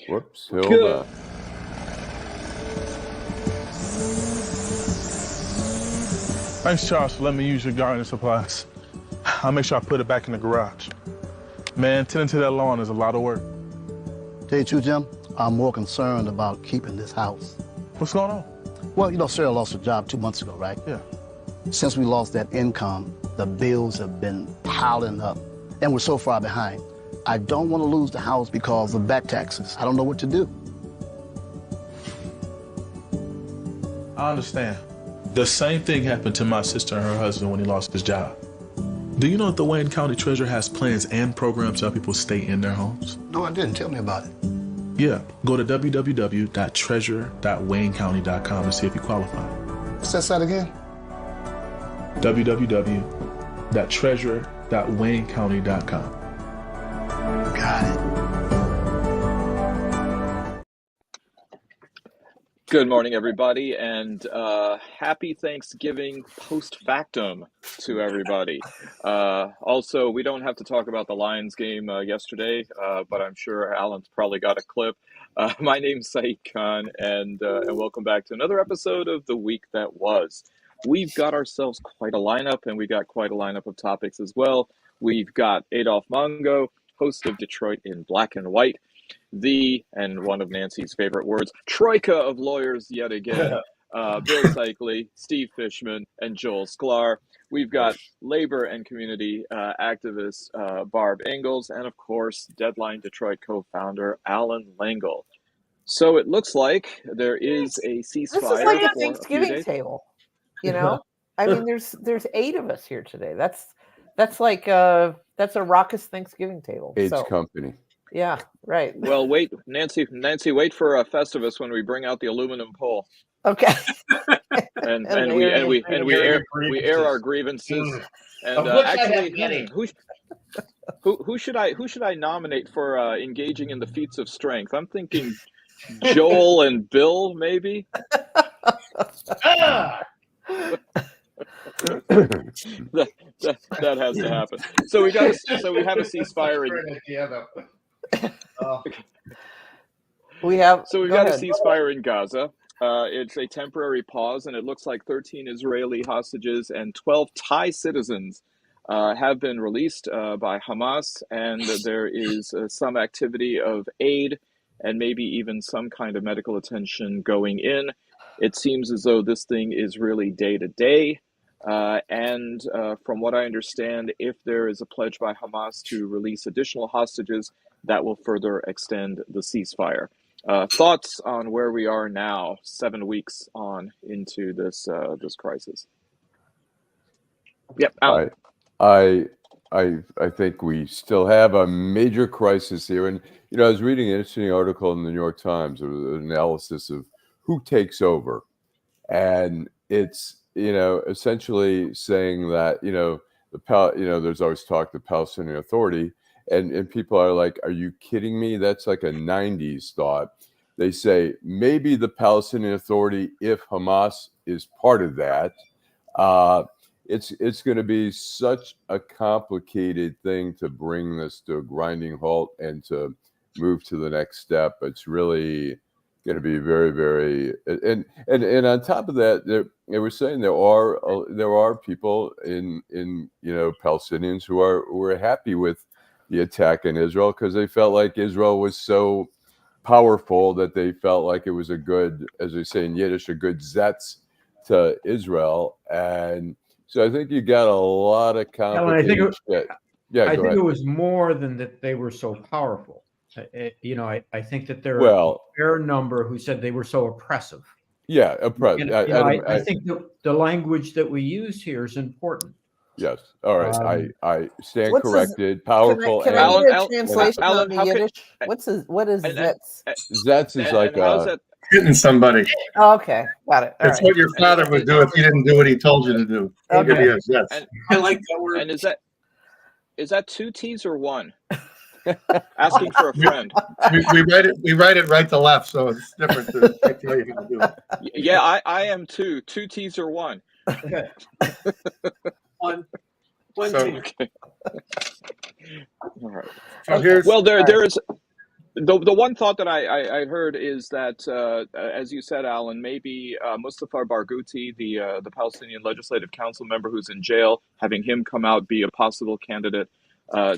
Whoops, hold Good. on. Thanks, Charles, for letting me use your gardening supplies. I'll make sure I put it back in the garage. Man, tending to that lawn is a lot of work. Tell you the truth, Jim, I'm more concerned about keeping this house. What's going on? Well, you know, Sarah lost her job 2 months ago, right? Yeah. Since we lost that income, the bills have been piling up, and we're so far behind. I don't want to lose the house because of back taxes. I don't know what to do. I understand. The same thing happened to my sister and her husband when he lost his job. Do you know that the Wayne County Treasurer has plans and programs to help people stay in their homes? No, I didn't. Tell me about it. Yeah, go to www.treasure.waynecounty.com to see if you qualify. Say that again. www.treasure.waynecounty.com. Got it. Good morning, everybody, and happy Thanksgiving post-factum to everybody. Also, we don't have to talk about the Lions game yesterday, but I'm sure Alan's probably got a clip. My name's Saeed Khan, and welcome back to another episode of The Week That Was. We've got ourselves quite a lineup, and we got quite a lineup of topics as well. We've got Adolph Mongo, host of Detroit in Black and White, and one of Nancy's favorite words, troika of lawyers yet again, Bill Seikaly, Steve Fishman, and Joel Sklar. We've got labor and community activist Barb Ingalls, and of course, Deadline Detroit co-founder Allan Lengel. So it looks like there is a ceasefire. This is like a for Thanksgiving few days. table, you know. I mean, there's 8 of us here today. That's like that's a raucous Thanksgiving table. It's So, company. yeah, right. Well, wait, Nancy, wait for Festivus when we bring out the aluminum pole. Okay. and we air our grievances. And actually, who should I nominate for engaging in the feats of strength? I'm thinking Joel and Bill, maybe. that has to happen. So we have a ceasefire. We've got a ceasefire in Gaza. It's a temporary pause, and it looks like 13 Israeli hostages and 12 Thai citizens have been released by Hamas, and there is some activity of aid and maybe even some kind of medical attention going in. It seems as though this thing is really day to day. And from what I understand, if there is a pledge by Hamas to release additional hostages, that will further extend the ceasefire. Thoughts on where we are now, 7 weeks on into this crisis? Yep, Alan. I think we still have a major crisis here, and I was reading an interesting article in the New York Times, an analysis of who takes over, and it's essentially saying that there's always talk the Palestinian Authority. And people are like, are you kidding me? That's like a 90s thought. They say maybe the Palestinian Authority, if Hamas is part of that, it's going to be such a complicated thing to bring this to a grinding halt and to move to the next step. It's really going to be very, very, and on top of that, they were saying there are people in Palestinians who are happy with the attack in Israel because they felt like Israel was so powerful that they felt like it was a good, as they say in Yiddish, a good zetz to Israel. And so I think you got a lot of complicated shit. I think it was more than that they were so powerful. I think that there are a fair number who said they were so oppressive. Yeah, oppressive. I think the language that we use here is important. Yes. All right. I stand corrected. Powerful. Can I get a translation on the Yiddish? What is Zetz? Zetz is like hitting somebody. Oh, okay, got it. That's what your father would do if you didn't do what he told you to do. Okay. I like that word. And is that 2 T's or 1? Asking for a friend. We write it right to left, so it's different. I tell you how to do it. Yeah, I am too. 2 T's or 1. Okay. One so, okay. All right. So well, there is. The one thought that I heard is that, as you said, Alan, maybe Mustafa Barghouti, the Palestinian Legislative Council member who's in jail, having him come out be a possible candidate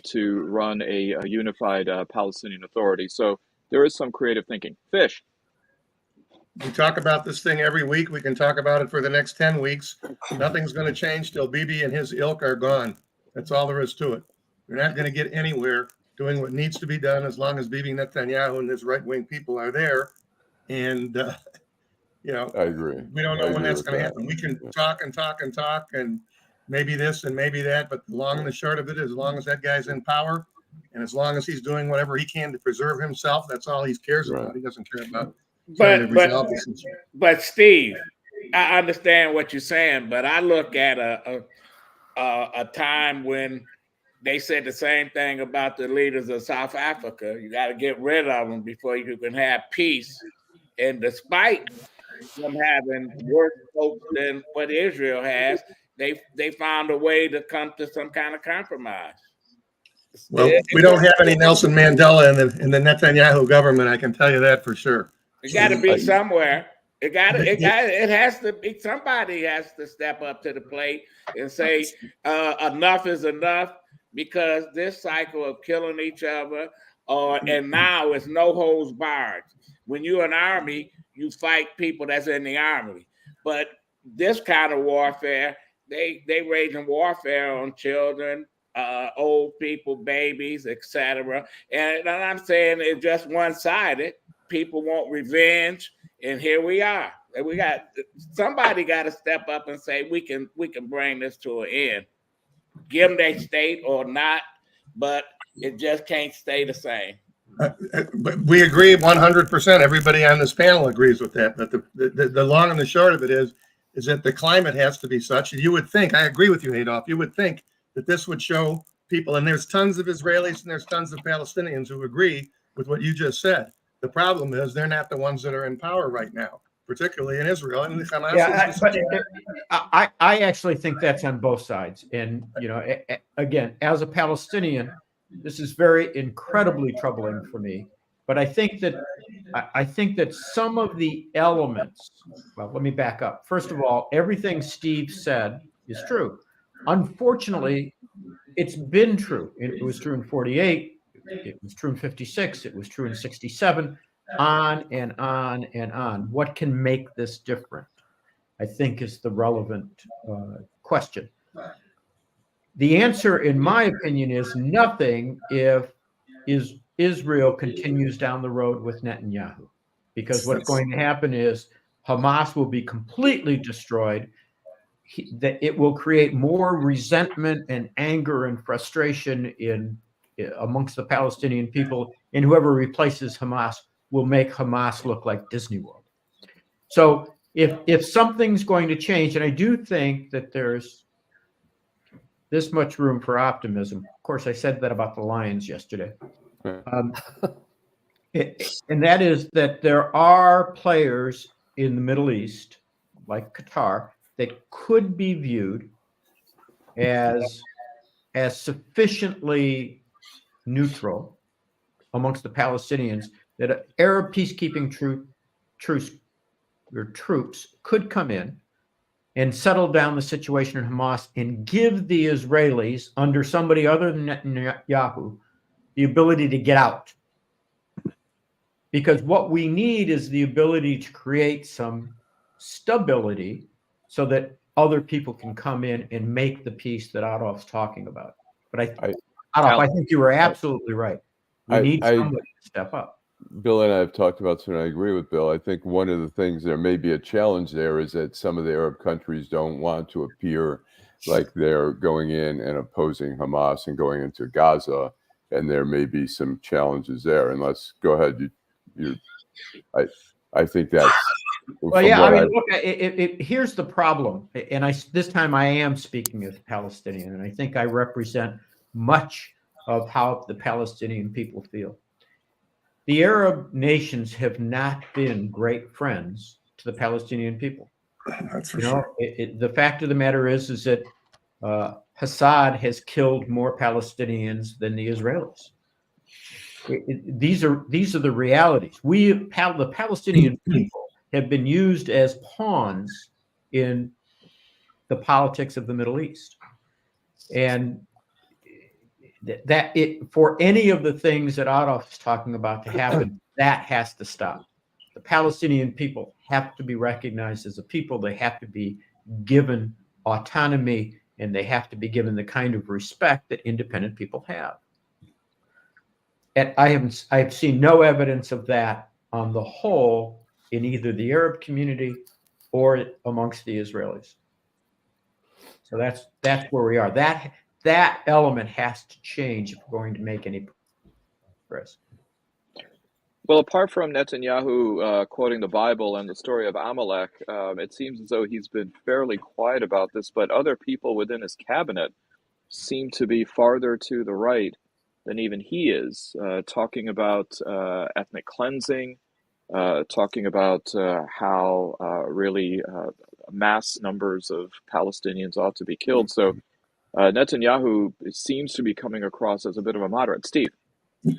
to run a unified Palestinian Authority. So there is some creative thinking. Fish. We talk about this thing every week. We can talk about it for the next 10 weeks. Nothing's going to change till Bibi and his ilk are gone. That's all there is to it. We're not going to get anywhere doing what needs to be done as long as Bibi Netanyahu and his right-wing people are there. And, you know, I agree. We don't know when that's going to happen. We can talk and talk and talk and maybe this and maybe that, but the long and the short of it is, as long as that guy's in power and as long as he's doing whatever he can to preserve himself, that's all he cares about. He doesn't care about trying to resolve this issue. But Steve, I understand what you're saying, but I look at a time when they said the same thing about the leaders of South Africa. You got to get rid of them before you can have peace. And despite them having worse hopes than what Israel has, they found a way to come to some kind of compromise. Well, we don't have any Nelson Mandela in the Netanyahu government. I can tell you that for sure. It got to be somewhere. It has to be. Somebody has to step up to the plate and say enough is enough, because this cycle of killing each other, and now it's no holds barred. When you're an army, you fight people that's in the army. But this kind of warfare, they raging warfare on children, old people, babies, etc. And I'm saying it's just one-sided. People want revenge, and here we are. Somebody got to step up and say we can bring this to an end. Give them their state or not, but it just can't stay the same. But we agree 100%. Everybody on this panel agrees with that. But the long and the short of it is that the climate has to be such. You would think, I agree with you, Adolph, you would think that this would show people, and there's tons of Israelis and there's tons of Palestinians who agree with what you just said. The problem is they're not the ones that are in power right now, particularly in Israel. And the Hamas. Yeah, I actually think that's on both sides. And, you know, again, as a Palestinian, this is very incredibly troubling for me. But I think that some of the elements, well, let me back up. First of all, everything Steve said is true. Unfortunately, it's been true. It was true in 48. It was true in 56. It was true in 67. On and on and on. What can make this different, I think, is the relevant question. The answer, in my opinion, is nothing if Israel continues down the road with Netanyahu. Because what's going to happen is Hamas will be completely destroyed. That it will create more resentment and anger and frustration amongst the Palestinian people, and whoever replaces Hamas will make Hamas look like Disney World. So if something's going to change, and I do think that there's this much room for optimism. Of course, I said that about the Lions yesterday. And that is that there are players in the Middle East, like Qatar, that could be viewed as sufficiently neutral amongst the Palestinians that Arab peacekeeping troops could come in and settle down the situation in Hamas and give the Israelis, under somebody other than Netanyahu, the ability to get out. Because what we need is the ability to create some stability so that other people can come in and make the peace that Adolph's talking about. But Adolph, I think you were absolutely right. We need somebody to step up. Bill and I have talked about this, and I agree with Bill. I think one of the things, there may be a challenge there, is that some of the Arab countries don't want to appear like they're going in and opposing Hamas and going into Gaza, and there may be some challenges there. And let's go ahead. I think that's. Well, yeah, I mean, look, here's the problem, and this time I am speaking as a Palestinian, and I think I represent much of how the Palestinian people feel. The Arab nations have not been great friends to the Palestinian people. That's for sure. The fact of the matter is that Assad has killed more Palestinians than the Israelis. These are the realities. The Palestinian people have been used as pawns in the politics of the Middle East, and for any of the things that Adolph is talking about to happen, that has to stop. The Palestinian people have to be recognized as a people. They have to be given autonomy, and they have to be given the kind of respect that independent people have. And I have seen no evidence of that on the whole in either the Arab community or amongst the Israelis. So that's where we are. That element has to change if we're going to make any progress. Well, apart from Netanyahu quoting the Bible and the story of Amalek, it seems as though he's been fairly quiet about this, but other people within his cabinet seem to be farther to the right than even he is, talking about ethnic cleansing, talking about how really mass numbers of Palestinians ought to be killed. So Netanyahu seems to be coming across as a bit of a moderate. Steve.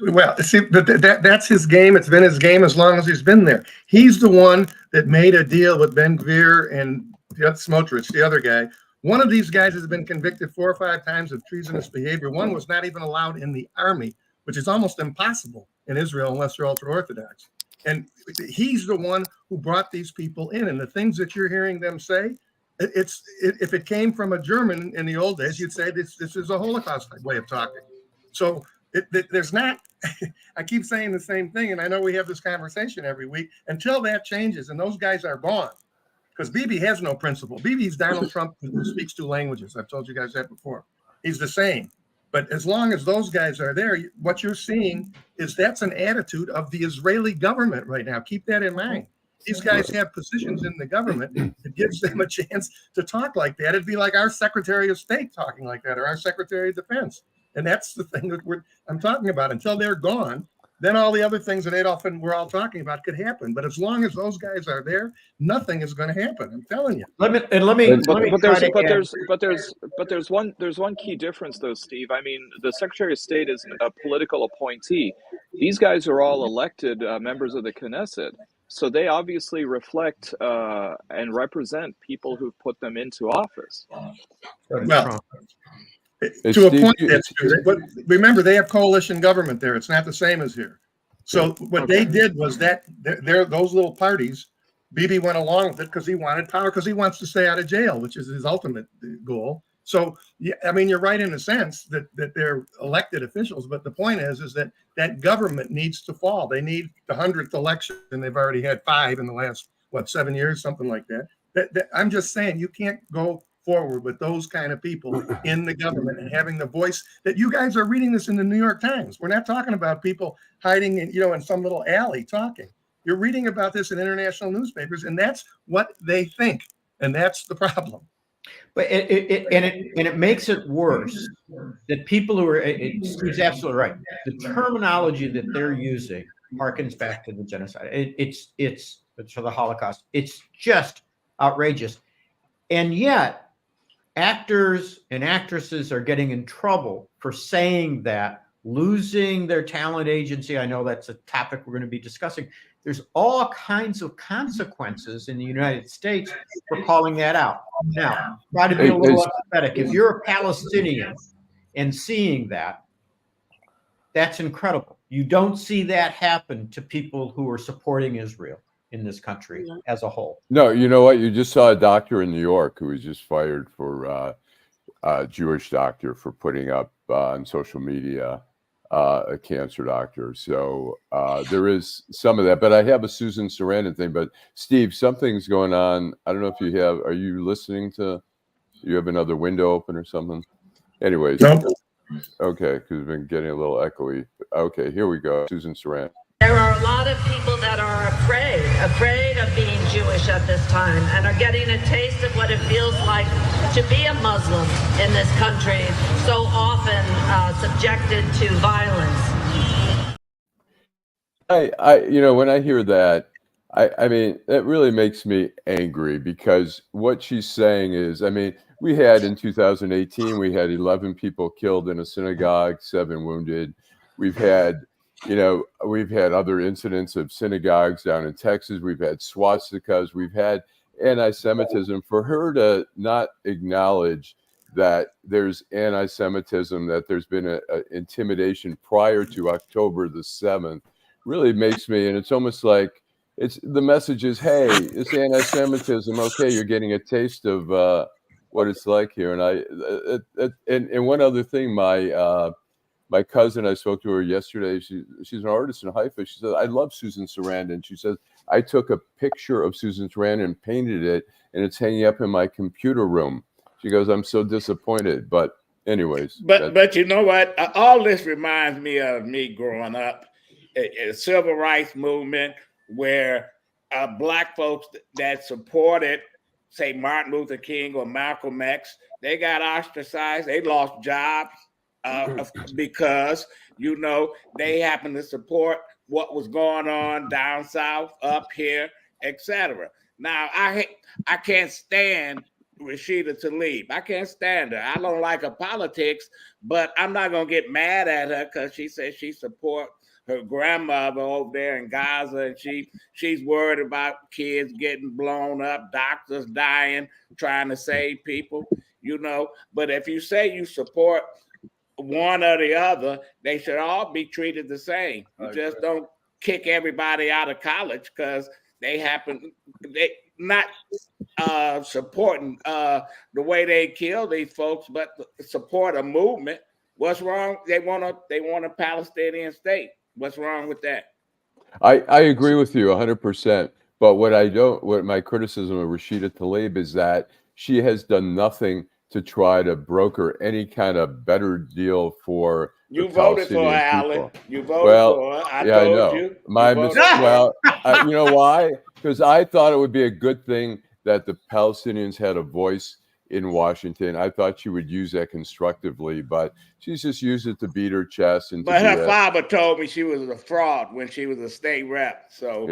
Well, see, but that's his game. It's been his game as long as he's been there. He's the one that made a deal with Ben Gvir and Smotrich, the other guy. One of these guys has been convicted 4 or 5 times of treasonous behavior. One was not even allowed in the army, which is almost impossible in Israel unless you're ultra-Orthodox. And he's the one who brought these people in. And the things that you're hearing them say, if it came from a German in the old days, you'd say this is a Holocaust way of talking. So there's not, I keep saying the same thing, and I know we have this conversation every week, until that changes and those guys are gone. Because Bibi has no principle. Bibi's Donald Trump who speaks 2 languages. I've told you guys that before. He's the same. But as long as those guys are there, what you're seeing is that's an attitude of the Israeli government right now. Keep that in mind. These guys have positions in the government that gives them a chance to talk like that. It'd be like our Secretary of State talking like that, or our Secretary of Defense. And that's the thing that I'm talking about. Until they're gone, then all the other things that Adolph and we're all talking about could happen. But as long as those guys are there, nothing is going to happen. I'm telling you. There's one key difference though, Steve. I mean, the Secretary of State is a political appointee. These guys are all elected members of the Knesset. So they obviously reflect and represent people who've put them into office. Well, to a point, that's true. But remember, they have coalition government there. It's not the same as here. So what they did was that those little parties, Bibi went along with it because he wanted power, because he wants to stay out of jail, which is his ultimate goal. So, yeah, I mean, you're right in a sense that they're elected officials, but the point is that government needs to fall. They need the 100th election, and they've already had 5 in the last, 7 years, something like that. I'm just saying you can't go forward with those kind of people in the government and having the voice that you guys are reading this in the New York Times. We're not talking about people hiding in some little alley talking. You're reading about this in international newspapers, and that's what they think, and that's the problem. But it makes it worse that people who are, Steve's absolutely right. The terminology that they're using harkens back to the genocide. It's for the Holocaust. It's just outrageous. And yet, actors and actresses are getting in trouble for saying that, losing their talent agency. I know that's a topic we're going to be discussing. There's all kinds of consequences in the United States for calling that out. Now, try to be a little empathetic. If you're a Palestinian and seeing that, that's incredible. You don't see that happen to people who are supporting Israel in this country as a whole. No, you know what? You just saw a doctor in New York who was just fired for a Jewish doctor for putting up on social media a cancer doctor. So there is some of that. But I have a Susan Sarandon thing. But Steve, something's going on. I don't know if you have. Are you listening to? You have another window open or something? Anyways. Nope. Okay, because we've been getting a little echoey. Okay, here we go. Susan Sarandon. There are a lot of people that are afraid of being Jewish at this time, and are getting a taste of what it feels like to be a Muslim in this country, so often subjected to violence. When I hear that, I mean, it really makes me angry, because what she's saying is, I mean, we had in 2018, we had 11 people killed in a synagogue, 7 wounded. We've had you know, we've had other incidents of synagogues down in Texas. We've had swastikas. We've had anti-Semitism. For her to not acknowledge that there's anti-Semitism, that there's been a intimidation prior to October the 7th, really makes me, and it's almost like it's the message is, hey, it's anti-Semitism. Okay, you're getting a taste of what it's like here. And and one other thing, my cousin, I spoke to her yesterday. She's an artist in Haifa. She said, I love Susan Sarandon. She says, I took a picture of Susan Sarandon and painted it, and it's hanging up in my computer room. She goes, I'm so disappointed. But anyways. But you know what? All this reminds me of me growing up. A civil rights movement where black folks that supported, say, Martin Luther King or Malcolm X, they got ostracized. They lost jobs because, you know, they happened to support what was going on down south, up here, etc. Now, I can't stand Rashida Tlaib. I can't stand her. I don't like her politics, but I'm not going to get mad at her because she says she supports her grandmother over there in Gaza, and she's worried about kids getting blown up, doctors dying, trying to save people, you know. But if you say you support one or the other, they should all be treated the same. You just don't kick everybody out of college because they not supporting the way they kill these folks, but support a movement. What's wrong? They want a Palestinian state. What's wrong with that? I agree with you 100%. But what my criticism of Rashida Tlaib is that she has done nothing to try to broker any kind of better deal for you voted for her, Allan. You voted for her. I told you. You know why? Because I thought it would be a good thing that the Palestinians had a voice in Washington. I thought she would use that constructively, but she's just used it to beat her chest. But her father told me she was a fraud when she was a state rep. So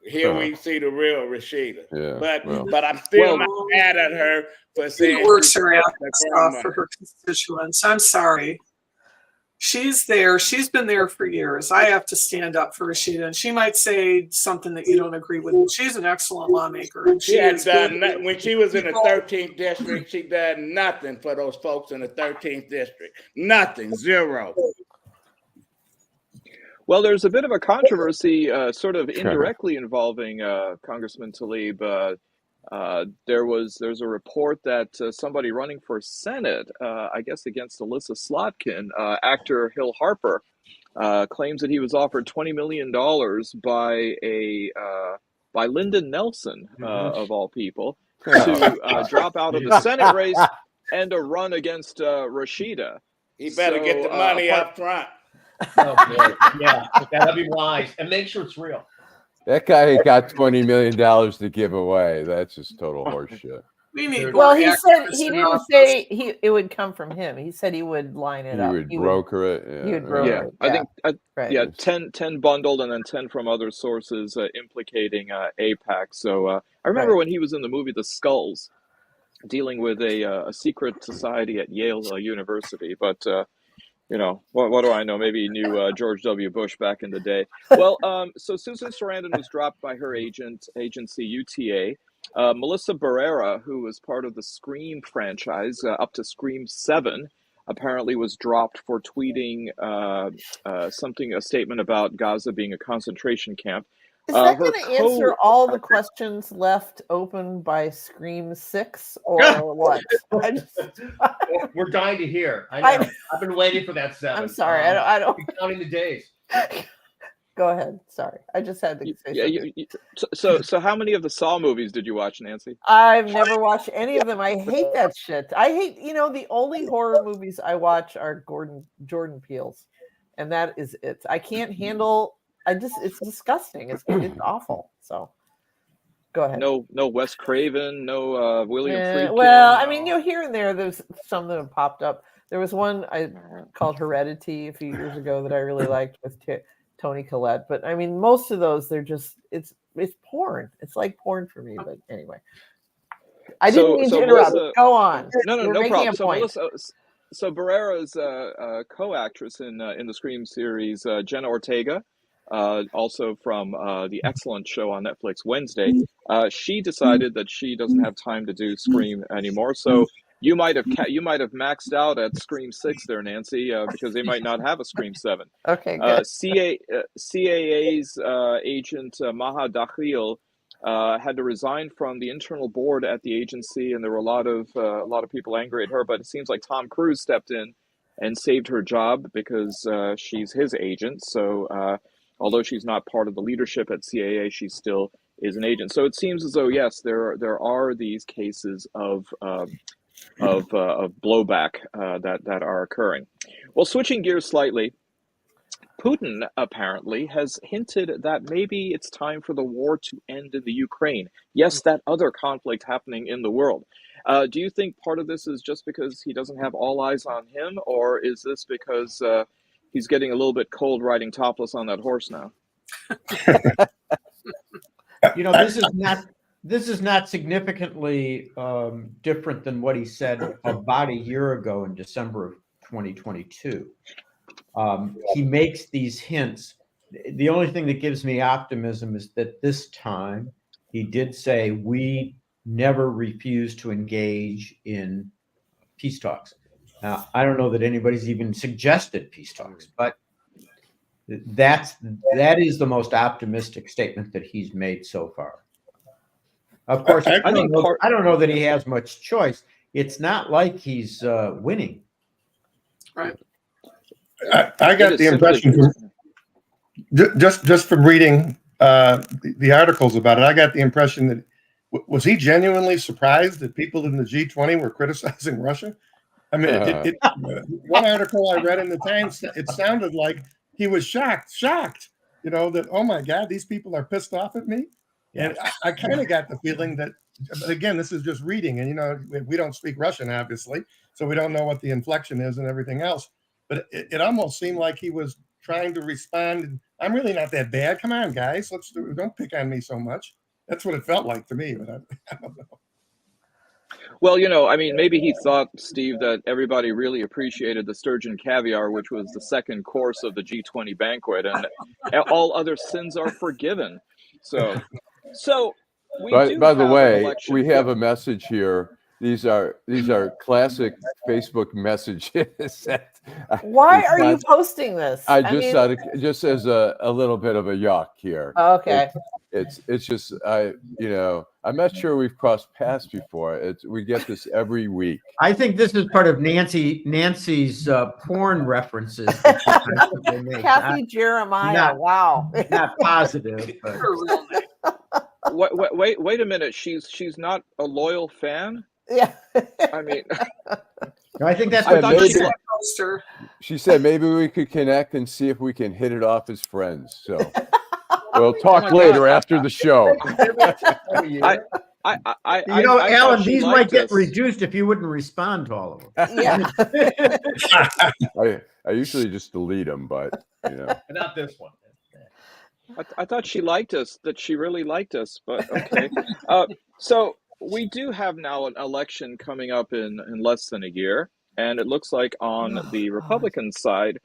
here we see the real Rashida. Yeah, but I'm still not mad at her for saying she works her ass off for her constituents. I'm sorry. She's there. She's been there for years. I have to stand up for Rashida, and she might say something that you don't agree with. She's an excellent lawmaker, and she has done when she was in the 13th district. She done nothing for those folks in the 13th district. Nothing, zero. Well, there's a bit of a controversy, sort of indirectly involving Congressman Tlaib. There's a report that somebody running for Senate, I guess against Alyssa Slotkin, actor Hill Harper, claims that he was offered $20 million by Lyndon Nelson, of all people, to drop out of the Senate race and to run against Rashida. He better get the money up front. Oh boy, yeah, that'll be wise, and make sure it's real. That guy got $20 million to give away. That's just total horseshit. Well, he said he didn't say it would come from him. He said he would line it up. He would broker it. He would broker it. I think 10 bundled and then 10 from other sources implicating AIPAC. So I remember when he was in the movie The Skulls, dealing with a secret society at Yale University, but. You know, what do I know? Maybe he knew George W. Bush back in the day. Well, so Susan Sarandon was dropped by her agency, UTA. Melissa Barrera, who was part of the Scream franchise, up to Scream 7, apparently was dropped for tweeting a statement about Gaza being a concentration camp. Is that going to answer all the questions left open by Scream 6 or what? We're dying to hear. I know. I've been waiting for that 7. I'm sorry. I don't. I'm counting the days. Go ahead. Sorry. I just had to say something. So how many of the Saw movies did you watch, Nancy? I've never watched any of them. I hate that shit. I hate, the only horror movies I watch are Jordan Peele's. And that is it. I can't handle... it's disgusting. It's awful. So, go ahead. No Wes Craven, no William Friedkin. Well, I mean, here and there, there's some that have popped up. There was one I called Heredity a few years ago that I really liked with Toni Collette. But I mean, most of those, they're just it's porn. It's like porn for me. But anyway, I didn't mean to interrupt. Melissa, go on. No problem. So So Barrera's co-actress in the Scream series, Jenna Ortega, also from the excellent show on Netflix Wednesday, she decided that she doesn't have time to do Scream anymore. So you might have maxed out at Scream 6 there, Nancy, because they might not have a Scream 7. Okay, good. CAA's agent Maha Dakhil had to resign from the internal board at the agency, and there were a lot of people angry at her. But it seems like Tom Cruise stepped in and saved her job because she's his agent. So although she's not part of the leadership at CAA, she still is an agent. So it seems as though yes, there are these cases of blowback that are occurring. Well, switching gears slightly, Putin apparently has hinted that maybe it's time for the war to end in the Ukraine. Yes, that other conflict happening in the world. Do you think part of this is just because he doesn't have all eyes on him, or is this because he's getting a little bit cold riding topless on that horse now? You know, this is not significantly different than what he said about a year ago in December of 2022. He makes these hints. The only thing that gives me optimism is that this time he did say we never refuse to engage in peace talks. Now, I don't know that anybody's even suggested peace talks, but that is the most optimistic statement that he's made so far. Of course, I don't know that he has much choice. It's not like he's winning. Right. I got the impression from just from reading the articles about it, I got the impression that was he genuinely surprised that people in the G20 were criticizing Russia? I mean, one article I read in the Times, it sounded like he was shocked, you know, that, oh my God, these people are pissed off at me. And I kind of got the feeling that, again, this is just reading, and, you know, we don't speak Russian, obviously, so we don't know what the inflection is and everything else. But it almost seemed like he was trying to respond. I'm really not that bad. Come on, guys. Don't pick on me so much. That's what it felt like to me, but I don't know. Well, you know, I mean, maybe he thought, Steve, that everybody really appreciated the sturgeon caviar, which was the second course of the G20 banquet, and all other sins are forgiven. So by the way, we have a message here. These are classic Facebook messages. Why are you posting this? I just thought it just as a little bit of a yuck here. Okay. It's just I'm not sure we've crossed paths before. We get this every week. I think this is part of Nancy's porn references. Kathy Jeremiah. Wow. Not positive. But. Wait a minute. She's not a loyal fan? Yeah. I mean, I think that's what she said maybe we could connect and see if we can hit it off as friends. So we'll talk later after the show. Alan, these might get reduced if you wouldn't respond to all of them. Yeah. I usually just delete them, but not this one. I thought she liked us, that she really liked us, but okay. So we do have now an election coming up in less than a year, and it looks like on the Republican side,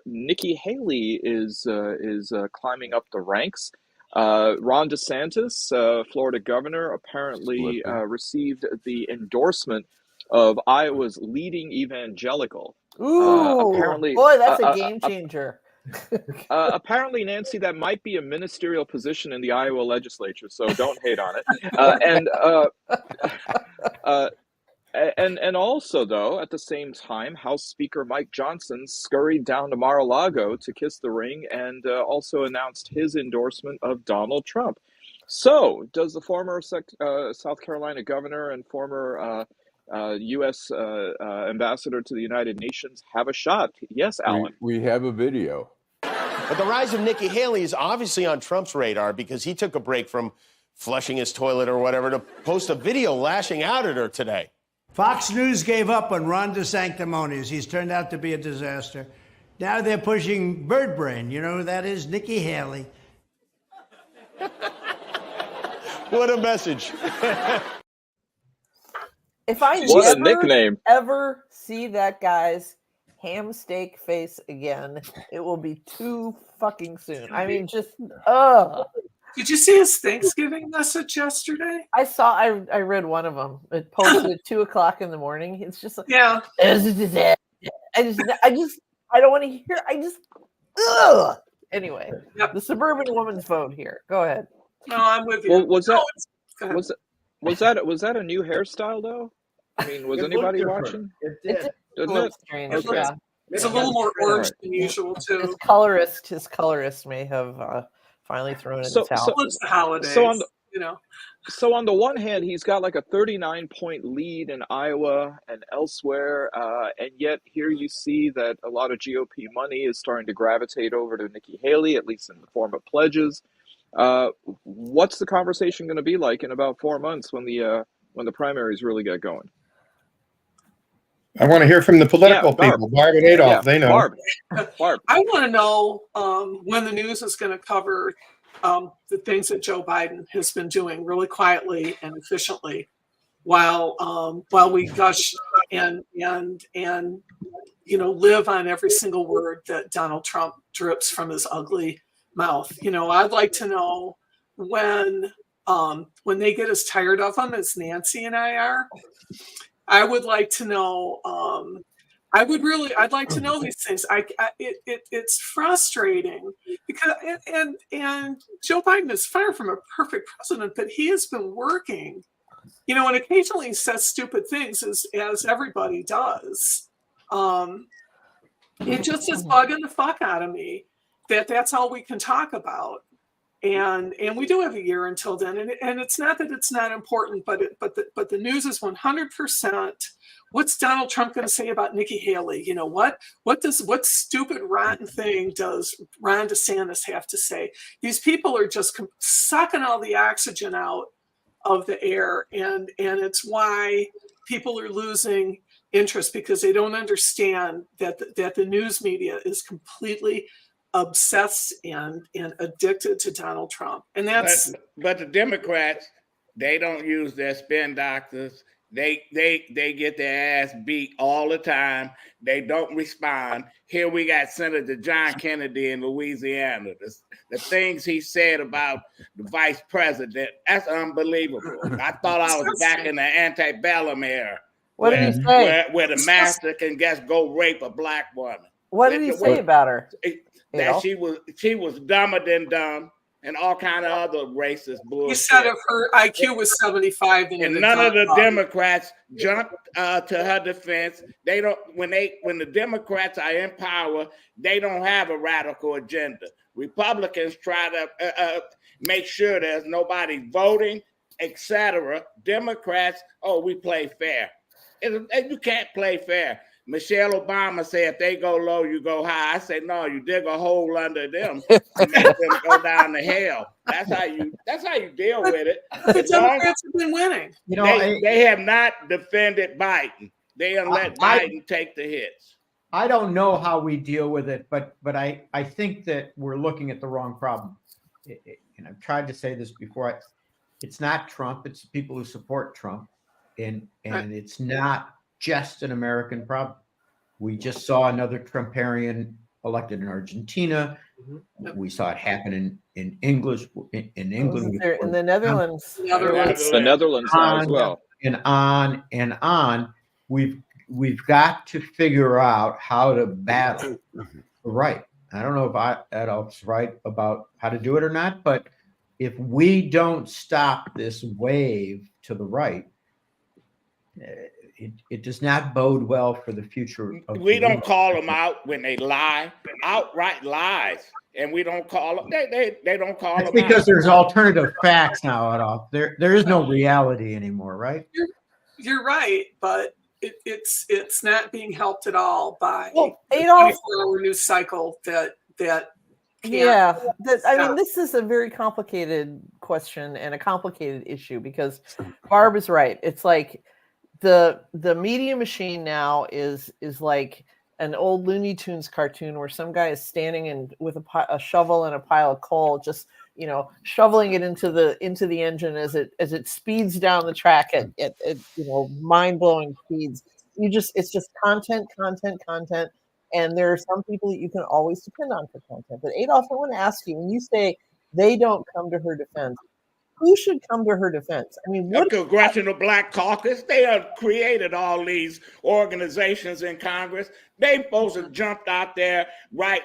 Nikki Haley is climbing up the ranks. Ron DeSantis, Florida governor, apparently received the endorsement of Iowa's leading evangelical. Ooh, apparently, boy, that's a game changer. Apparently, Nancy, that might be a ministerial position in the Iowa legislature, so don't hate on it. And also, though, at the same time, House Speaker Mike Johnson scurried down to Mar-a-Lago to kiss the ring and also announced his endorsement of Donald Trump. So, does the former South Carolina governor and former U.S. ambassador to the United Nations have a shot? Yes, Alan. We have a video. But the rise of Nikki Haley is obviously on Trump's radar because he took a break from flushing his toilet or whatever to post a video lashing out at her today. Fox News gave up on Ron DeSanctimonious. He's turned out to be a disaster. Now they're pushing Bird Brain. You know who that is? Nikki Haley. What a message. If I What a nickname. ever see that guy's ham steak face again, it will be too fucking soon. I mean, just Did you see his Thanksgiving message yesterday? I read one of them. It posted at 2:00 in the morning. It's just like, yeah. I don't want to hear. Ugh. Anyway, the suburban woman's vote here. Go ahead. No, I'm with you. Well, was that a new hairstyle though? I mean, was anybody watching? It did. Didn't it? Strange. Okay. Yeah. It's a little more orange than usual too. His colorist may have finally thrown in the towel. It's the holidays. So on the one hand, he's got like a 39-point lead in Iowa and elsewhere, and yet here you see that a lot of GOP money is starting to gravitate over to Nikki Haley, at least in the form of pledges. What's the conversation going to be like in about 4 months when the primaries really get going? I want to hear from the political people, Barb and Adolph. They know. Barb. I want to know when the news is going to cover the things that Joe Biden has been doing really quietly and efficiently, while we gush and live on every single word that Donald Trump drips from his ugly mouth. I'd like to know when they get as tired of him as Nancy and I are. I would like to know. I'd like to know these things. It's frustrating because and Joe Biden is far from a perfect president, but he has been working, and occasionally says stupid things as everybody does. It just is bugging the fuck out of me that's all we can talk about. And we do have a year until then, and it's not that it's not important, but the news is 100%. What's Donald Trump going to say about Nikki Haley? What stupid rotten thing does Ron DeSantis have to say? These people are just sucking all the oxygen out of the air, and it's why people are losing interest, because they don't understand that the news media is completely obsessed and addicted to Donald Trump. And that's but the Democrats, they don't use their spin doctors. They get their ass beat all the time. They don't respond. Here we got Senator John Kennedy in Louisiana. The things he said about the vice president, that's unbelievable. I thought I was back in the antebellum era. What did he say? Where the master can just go rape a black woman. What did he say about her? That she was dumber than dumb, and all kind of other racist bullshit. He said if her IQ was 75, and none of the Democrats jumped to her defense. They don't. When the Democrats are in power, they don't have a radical agenda. Republicans try to make sure there's nobody voting, etc. Democrats, we play fair. And you can't play fair. Michelle Obama said, if they go low, you go high. I said, no, you dig a hole under them and make them go down to hell. That's how you deal with it. The Democrats have been winning. They have not defended Biden. They have let Biden take the hits. I don't know how we deal with it, but I think that we're looking at the wrong problem. And I've tried to say this before. It's not Trump. It's the people who support Trump. And it's not just an American problem. We just saw another Trumparian elected in Argentina. Mm-hmm. We saw it happen in England. In the Netherlands. The Netherlands as well. And on and on. We've got to figure out how to battle the right. I don't know if Adolph's right about how to do it or not, but if we don't stop this wave to the right, it does not bode well for the future. We don't call them out when they lie, outright lies, and we don't call them. They don't call them because out. There's alternative facts now, Adolph. There is no reality anymore, right? You're right, but it's not being helped at all by the 24-hour news cycle that. I mean, this is a very complicated question and a complicated issue because Barb is right. It's like the media machine now is like an old Looney Tunes cartoon where some guy is standing with a shovel and a pile of coal, just shoveling it into the engine as it speeds down the track at mind-blowing speeds. It's just content. And there are some people that you can always depend on for content. But Adolph, I want to ask you, when you say they don't come to her defense, who should come to her defense? I mean, the Congressional Black Caucus, they have created all these organizations in Congress. They supposed to jumped out there right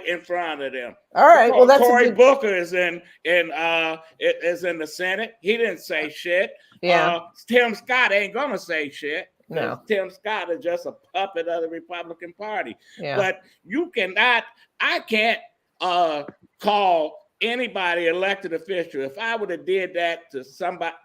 in front of them. All right, well, that's Cory Booker is in the Senate. He didn't say shit. Yeah. Tim Scott ain't gonna say shit. No. Tim Scott is just a puppet of the Republican Party. Yeah. But I can't call anybody elected official. If I would have did that to somebody,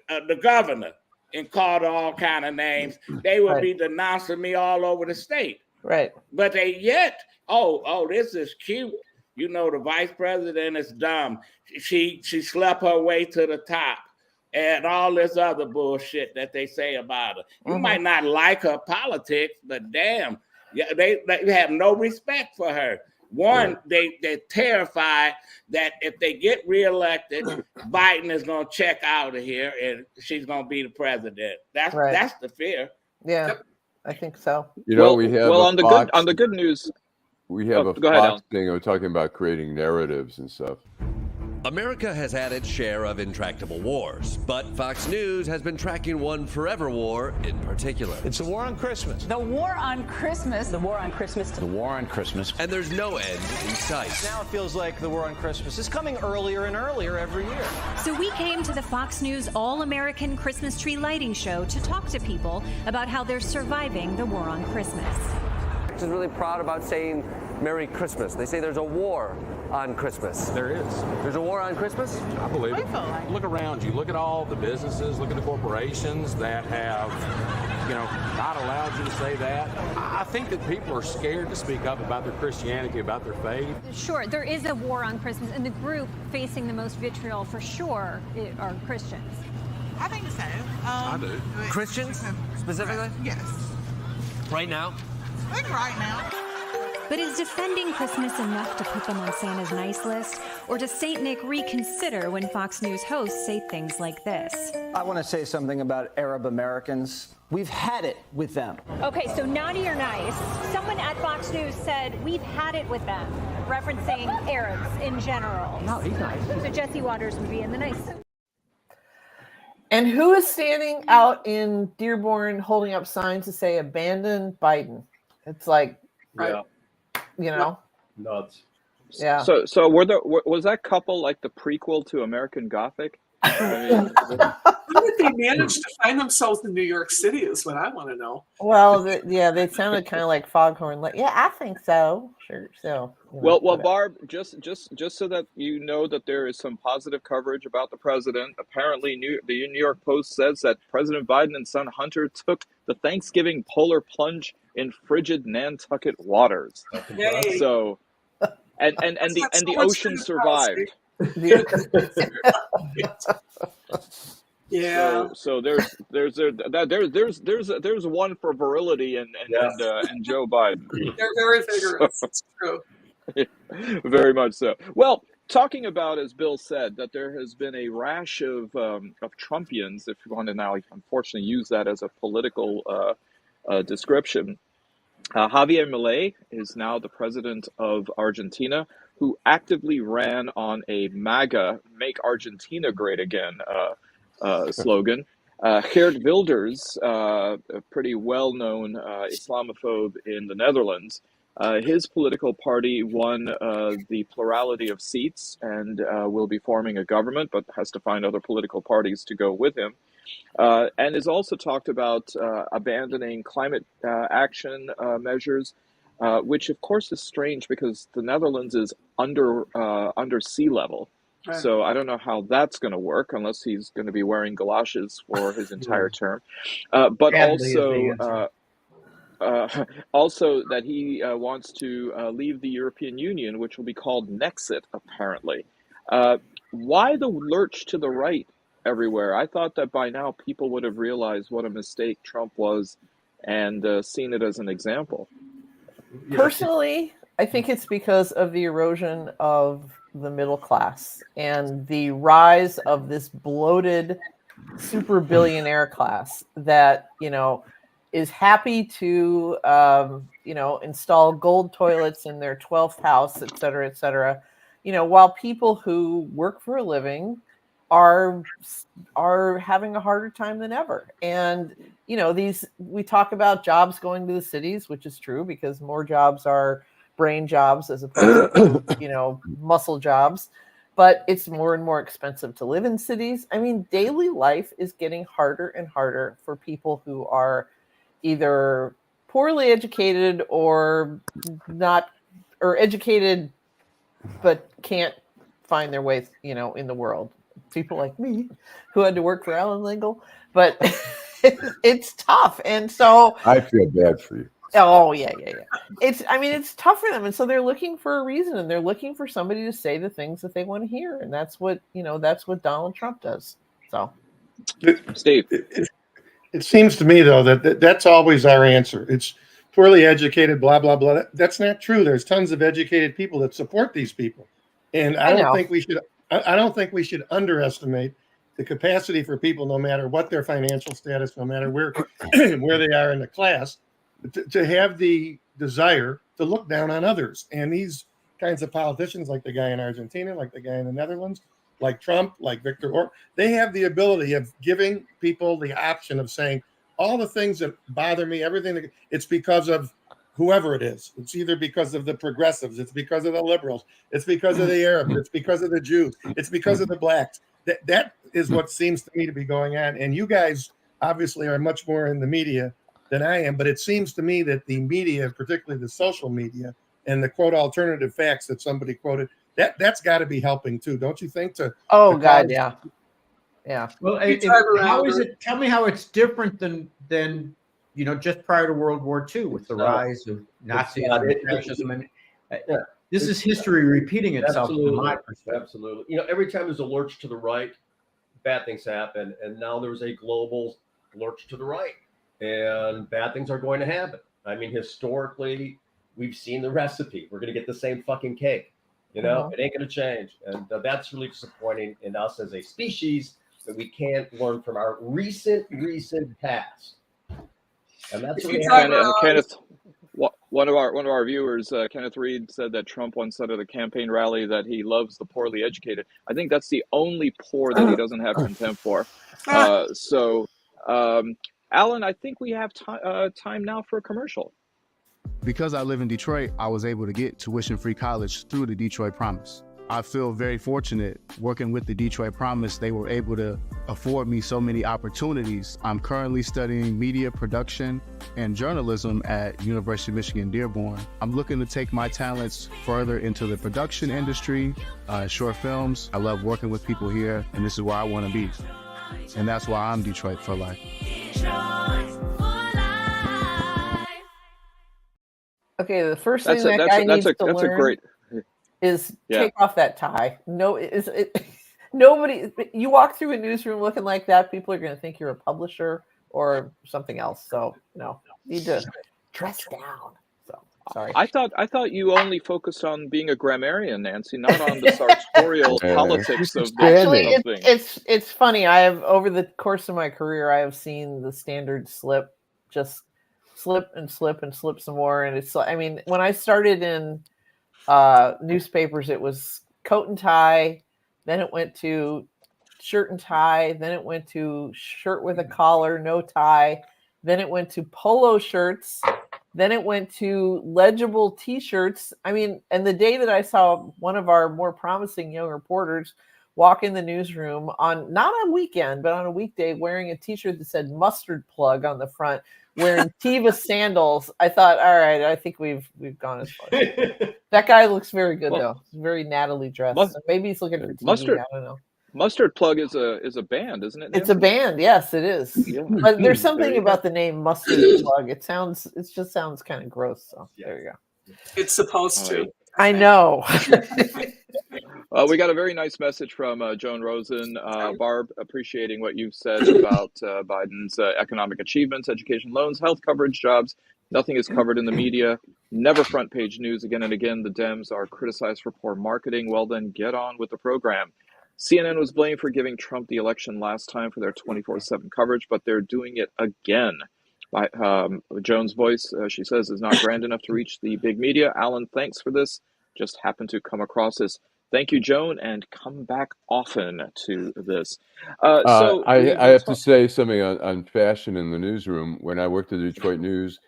the governor, and called all kind of names, they would be denouncing me all over the state. Right. But this is cute. The vice president is dumb. She slept her way to the top. And all this other bullshit that they say about her. You might not like her politics, but damn, they have no respect for her. One, they're terrified that if they get reelected, Biden is going to check out of here and she's going to be the president. That's the fear. Yeah, yep. I think so. We have on the good news. We have a Fox thing. We're talking about creating narratives and stuff. America has had its share of intractable wars, but Fox News has been tracking one forever war in particular. It's a war on Christmas. The war on Christmas. The war on Christmas. The war on Christmas. And there's no end in sight. Now it feels like the war on Christmas is coming earlier and earlier every year. So we came to the Fox News All-American Christmas Tree Lighting Show to talk to people about how they're surviving the war on Christmas. Is really proud about saying Merry Christmas. They say there's a war on Christmas. There is. There's a war on Christmas? I believe it. Look around you. Look at all the businesses. Look at the corporations that have, not allowed you to say that. I think that people are scared to speak up about their Christianity, about their faith. Sure, there is a war on Christmas, and the group facing the most vitriol for sure are Christians. I think so. I do. Christians, specifically? Yes. Right now? I think right now. But is defending Christmas enough to put them on Santa's nice list? Or does St. Nick reconsider when Fox News hosts say things like this? I want to say something about Arab Americans. We've had it with them. Okay, so naughty or nice, someone at Fox News said we've had it with them, referencing Arabs in general. No, he's nice. So Jesse Waters would be in the nice. And who is standing out in Dearborn holding up signs to say abandon Biden? It's like, nuts. Yeah. So was that couple like the prequel to American Gothic? How did they manage to find themselves in New York City is what I want to know. Well, they sounded kind of like Foghorn. Like, yeah, I think so. Sure. So. Well, Barb, just so that you know that there is some positive coverage about the president. Apparently, the New York Post says that President Biden and son Hunter took the Thanksgiving polar plunge in frigid Nantucket waters. Yay. So, and the ocean survived. Yeah. So there's one for virility and Joe Biden. They're very vigorous. It's true. Very much so. Well, talking about, as Bill said, that there has been a rash of Trumpians, if you want to now unfortunately use that as a political description. Javier Milei is now the president of Argentina, who actively ran on a MAGA, Make Argentina Great Again slogan. Geert Wilders, a pretty well-known Islamophobe in the Netherlands, his political party won the plurality of seats and will be forming a government, but has to find other political parties to go with him. And has also talked about abandoning climate action measures, which of course is strange because the Netherlands is under sea level. Right. So I don't know how that's going to work unless he's going to be wearing galoshes for his entire term. But also that he wants to leave the European Union, which will be called Nexit, apparently. Why the lurch to the right everywhere? I thought that by now people would have realized what a mistake Trump was and seen it as an example. Personally, I think it's because of the erosion of the middle class and the rise of this bloated super billionaire class that, is happy to, install gold toilets in their 12th house, et cetera, while people who work for a living are having a harder time than ever. And, we talk about jobs going to the cities, which is true because more jobs are brain jobs as opposed to, muscle jobs. But it's more and more expensive to live in cities. I mean, daily life is getting harder and harder for people who are either poorly educated or not, or educated but can't find their way, in the world. People like me who had to work for Allan Lengel, but it's tough. And so I feel bad for you. Oh yeah. It's tough for them. And so they're looking for a reason, and they're looking for somebody to say the things that they want to hear. And that's what Donald Trump does. So Steve. It seems to me though that that's always our answer. It's poorly educated, blah, blah, blah. That's not true. There's tons of educated people that support these people. And I don't think we should underestimate the capacity for people, no matter what their financial status, no matter where they are in the class, to have the desire to look down on others. And these kinds of politicians, like the guy in Argentina, like the guy in the Netherlands, like Trump, like Viktor Orban, they have the ability of giving people the option of saying all the things that bother me, everything. It's because of whoever it is. It's either because of the progressives, it's because of the liberals, it's because of the Arabs, it's because of the Jews, it's because of the blacks. That is what seems to me to be going on. And you guys obviously are much more in the media than I am, but it seems to me that the media, particularly the social media and the quote alternative facts that somebody quoted, that's got to be helping too, don't you think? God, yeah. Well, how is it? Tell me how it's different than just prior to World War II with the rise of Nazism and fascism. This is history repeating itself from my perspective. Absolutely. Every time there's a lurch to the right, bad things happen, and now there's a global lurch to the right, and bad things are going to happen. I mean, historically, we've seen the recipe. We're going to get the same fucking cake. It ain't going to change, and that's really disappointing in us as a species that we can't learn from our recent past. And that's what Kenneth. One of our viewers, Kenneth Reed, said that Trump once said at a campaign rally that he loves the poorly educated. I think that's the only poor that he doesn't have contempt for. Alan, I think we have time now for a commercial. Because I live in Detroit, I was able to get tuition-free college through the Detroit Promise. I feel very fortunate working with the Detroit Promise. They were able to afford me so many opportunities. I'm currently studying media production and journalism at University of Michigan Dearborn. I'm looking to take my talents further into the production industry, short films. I love working with people here, and this is where I want to be. And that's why I'm Detroit for life. Okay, the first thing that guy needs to learn is take off that tie. Nobody. You walk through a newsroom looking like that, people are going to think you're a publisher or something else. So you need to dress down. So sorry. I thought you only focused on being a grammarian, Nancy, not on the sartorial politics of Actually, things. It's funny. I have, over the course of my career, I have seen the standard slip and slip some more. And it's, I mean, when I started in newspapers, it was coat and tie, then it went to shirt and tie, then it went to shirt with a collar, no tie, then it went to polo shirts, then it went to legible t-shirts. I mean, and the day that I saw one of our more promising young reporters walk in the newsroom on, not on weekend, but on a weekday, wearing a t-shirt that said mustard plug on the front, wearing Tiva sandals, I thought, all right, I think we've gone as far. That guy looks very good though. He's very Natalie dressed. Maybe he's looking at TV. I don't know. Mustard Plug is a band, isn't it? Nancy? It's a band, yes, it is. Yeah. But there's something about the name Mustard Plug. It just sounds kind of gross. So there you go. It's supposed to. I know. We got a very nice message from Joan Rosen. Barb, appreciating what you've said about Biden's economic achievements, education loans, health coverage, jobs, Nothing is covered in the media, never front page news. Again and again, the Dems are criticized for poor marketing. Well, then get on with the program. CNN was blamed for giving Trump the election last time for their 24/7 coverage, but they're doing it again. Joan's voice, she says, is not grand enough to reach the big media. Allan, thanks for this. Just happened to come across this. Thank you, Joan, and come back often to this. I have to say something on fashion in the newsroom. When I worked at the Detroit News,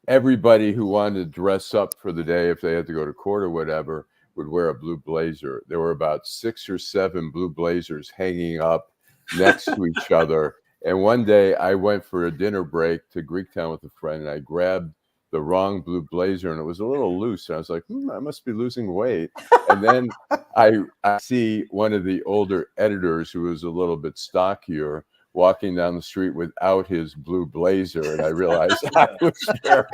everybody who wanted to dress up for the day, if they had to go to court or whatever, would wear a blue blazer. There were about 6 or 7 blue blazers hanging up next to each other. And one day I went for a dinner break to Greektown with a friend, and I grabbed the wrong blue blazer, and it was a little loose. And I was like, I must be losing weight. And then I see one of the older editors who was a little bit stockier walking down the street without his blue blazer, and I realized I was wearing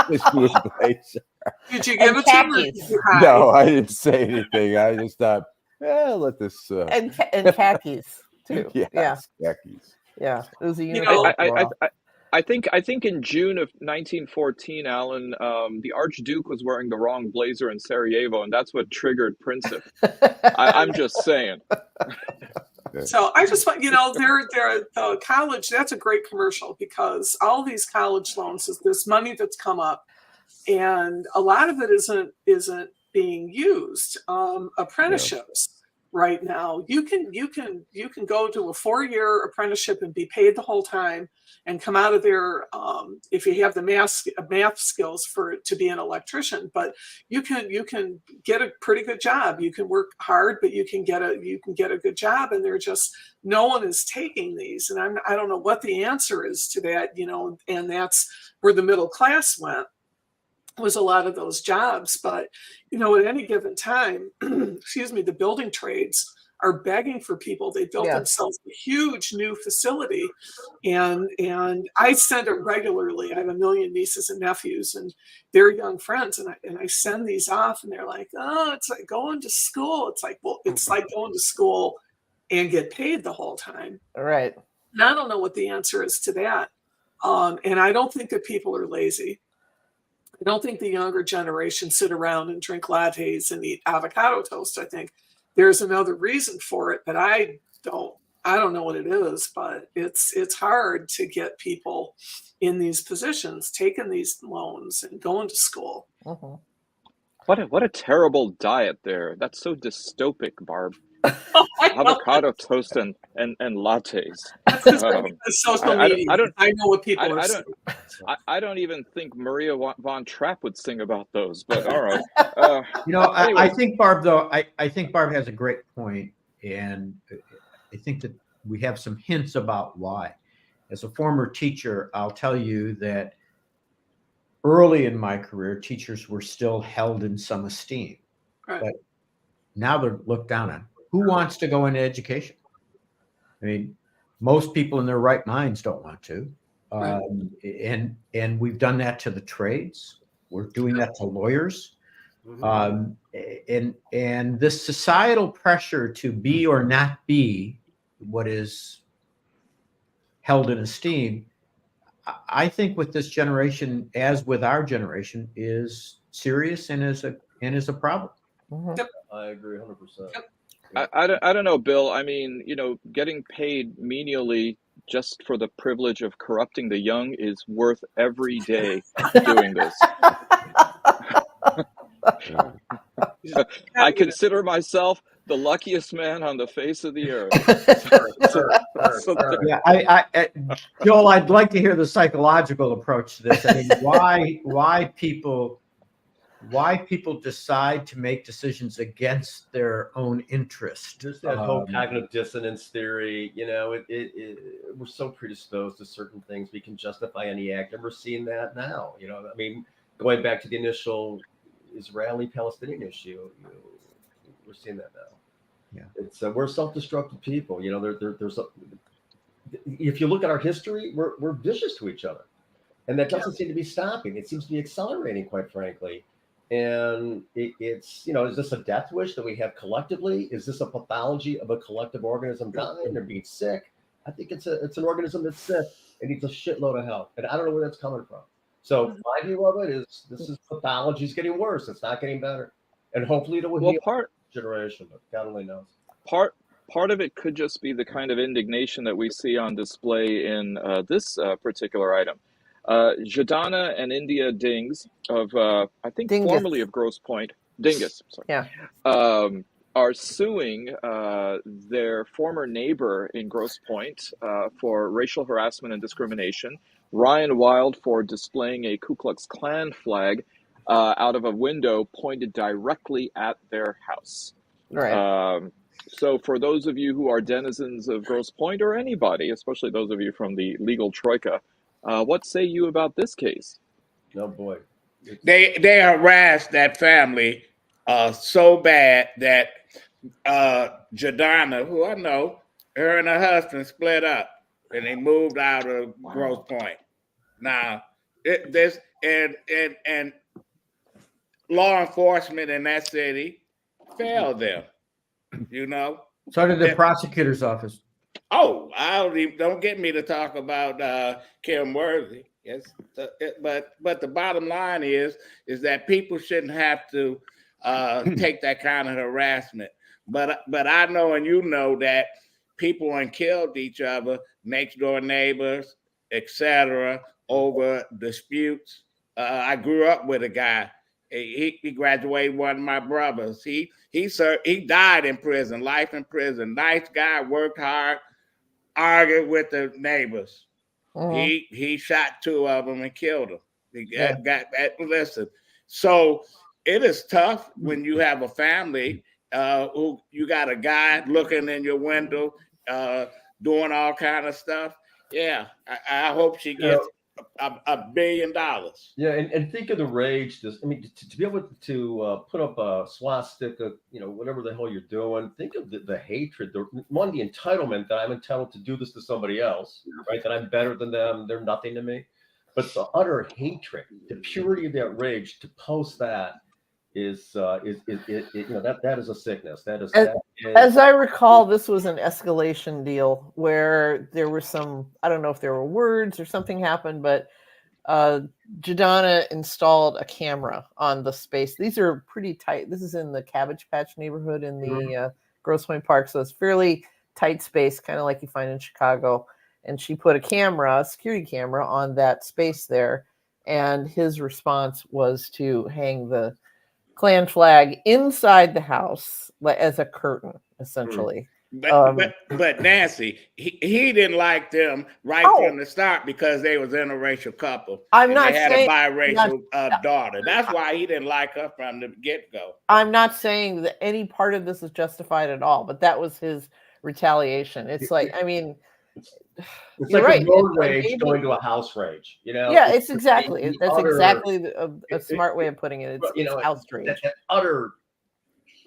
his blue blazer. Did you give it to him? No, I didn't say anything. I just thought, let this. And khakis too. Yes, khakis. Yeah, it was a uniform. I think in June of 1914, Allan, the Archduke was wearing the wrong blazer in Sarajevo, and that's what triggered Princip. I'm just saying. So I just want, they're college. That's a great commercial, because all these college loans is this money that's come up, and a lot of it isn't being used. Apprenticeships. Right now, you can go to a 4-year apprenticeship and be paid the whole time, and come out of there if you have the math skills to be an electrician. But you can get a pretty good job. You can work hard, but you can get a good job. And no one is taking these, and I don't know what the answer is to that. And that's where the middle class went. Was a lot of those jobs, but at any given time, excuse me, the building trades are begging for people. They built themselves a huge new facility, and I send it regularly. I have a million nieces and nephews, and they're young friends, and I send these off, and they're like, "Oh, it's like going to school." It's like, well, it's like going to school and get paid the whole time. All right. And I don't know what the answer is to that, and I don't think that people are lazy. I don't think the younger generation sit around and drink lattes and eat avocado toast. I think there's another reason for it, but I don't know what it is, but it's hard to get people in these positions, taking these loans and going to school. Uh-huh. What a terrible diet there. That's so dystopic, Barb. Avocado toast and lattes. Social media. I know what people are saying. I don't even think Maria von Trapp would sing about those, but all right. I think Barb, though, I think Barb has a great point, and I think that we have some hints about why. As a former teacher, I'll tell you that early in my career, teachers were still held in some esteem, but now they're looked down on. Who wants to go into education? I mean, most people in their right minds don't want to. And we've done that to the trades. We're doing that to lawyers. And this societal pressure to be or not be what is held in esteem, I think with this generation, as with our generation, is serious and is a problem. I agree 100%. I don't know, Bill. I mean, getting paid menially just for the privilege of corrupting the young is worth every day doing this. I consider myself the luckiest man on the face of the earth. Joel, I'd like to hear the psychological approach to this. I mean, why people decide to make decisions against their own interest. Just that whole cognitive dissonance theory, we're so predisposed to certain things. We can justify any act, and we're seeing that now. I mean, going back to the initial Israeli-Palestinian issue, we're seeing that now. Yeah, it's we're self-destructive people. If you look at our history, we're vicious to each other, and that doesn't seem to be stopping. It seems to be accelerating, quite frankly. And it's, is this a death wish that we have collectively? Is this a pathology of a collective organism dying or being sick? I think it's an organism that's sick and needs a shitload of help. And I don't know where that's coming from. So my view of it is this is pathology is getting worse. It's not getting better, and hopefully it will heal generation. But God only knows. Part of it could just be the kind of indignation that we see on display in this particular item. Jadana and India Dings of, I think, formerly of Grosse Pointe, Dingus, sorry, are suing their former neighbor in Grosse Pointe for racial harassment and discrimination, Ryan Wild for displaying a Ku Klux Klan flag out of a window pointed directly at their house. Right. So for those of you who are denizens of Grosse Pointe, or anybody, especially those of you from the legal troika, what say you about this case? Oh boy. They harassed that family so bad that Jadana, who I know, her and her husband split up and they moved out of Grosse Pointe. Now, and law enforcement in that city failed them. You know. So did the prosecutor's office. Oh, don't get me to talk about Kim Worthy. Yes, but the bottom line is that people shouldn't have to take that kind of harassment. But I know, and you know, that people have killed each other, next door neighbors, etc., over disputes. I grew up with a guy. He graduated one of my brothers. He died in prison, life in prison. Nice guy, worked hard, argued with the neighbors. He shot 2 of them and killed them. Listen, so it is tough when you have a family who you got a guy looking in your window, doing all kind of stuff. Yeah, I hope she gets $1 billion. Yeah, and think of the rage. I mean, to be able to put up a swastika, whatever the hell you're doing. Think of the hatred, the entitlement that I'm entitled to do this to somebody else, right? That I'm better than them, they're nothing to me. But the utter hatred, the purity of that rage to post that is that is a sickness. As I recall, this was an escalation deal where there were some, I don't know if there were words or something happened, but Jadana installed a camera on the space. These are pretty tight. This is in the Cabbage Patch neighborhood in the Grosse Pointe Park, so it's fairly tight space, kind of like you find in Chicago. And she put a security camera on that space there, and his response was to hang the Klan flag inside the house as a curtain, essentially. But Nancy, he didn't like them from the start because they was interracial couple. I'm not they had saying, a biracial daughter. That's why he didn't like her from the get-go. I'm not saying that any part of this is justified at all, but that was his retaliation. It's like, I mean, it's like a road rage going to a house rage, Yeah, that's exactly a smart way of putting it. It's house rage. That utter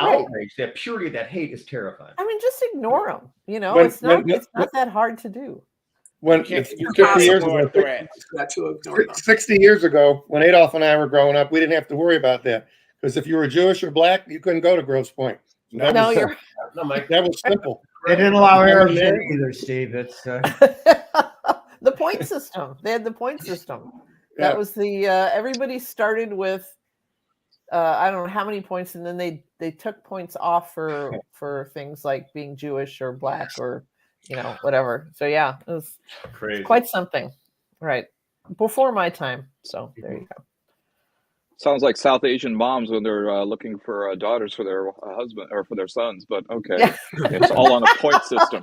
outrage, that purity of that hate is terrifying. I mean, just ignore them. It's not that hard to do. When 60 years ago, when Adolph and I were growing up, we didn't have to worry about that because if you were Jewish or black, you couldn't go to Grosse Pointe. That was simple. They didn't allow Arabs in either, Steve. It's the point system. They had the point system. That was the everybody started with I don't know how many points, and then they took points off for things like being Jewish or black or whatever. So yeah, it was quite something. Right. Before my time. So there you go. Sounds like South Asian moms when they're looking for daughters for their husband or for their sons, but okay. Yeah. It's all on a point system.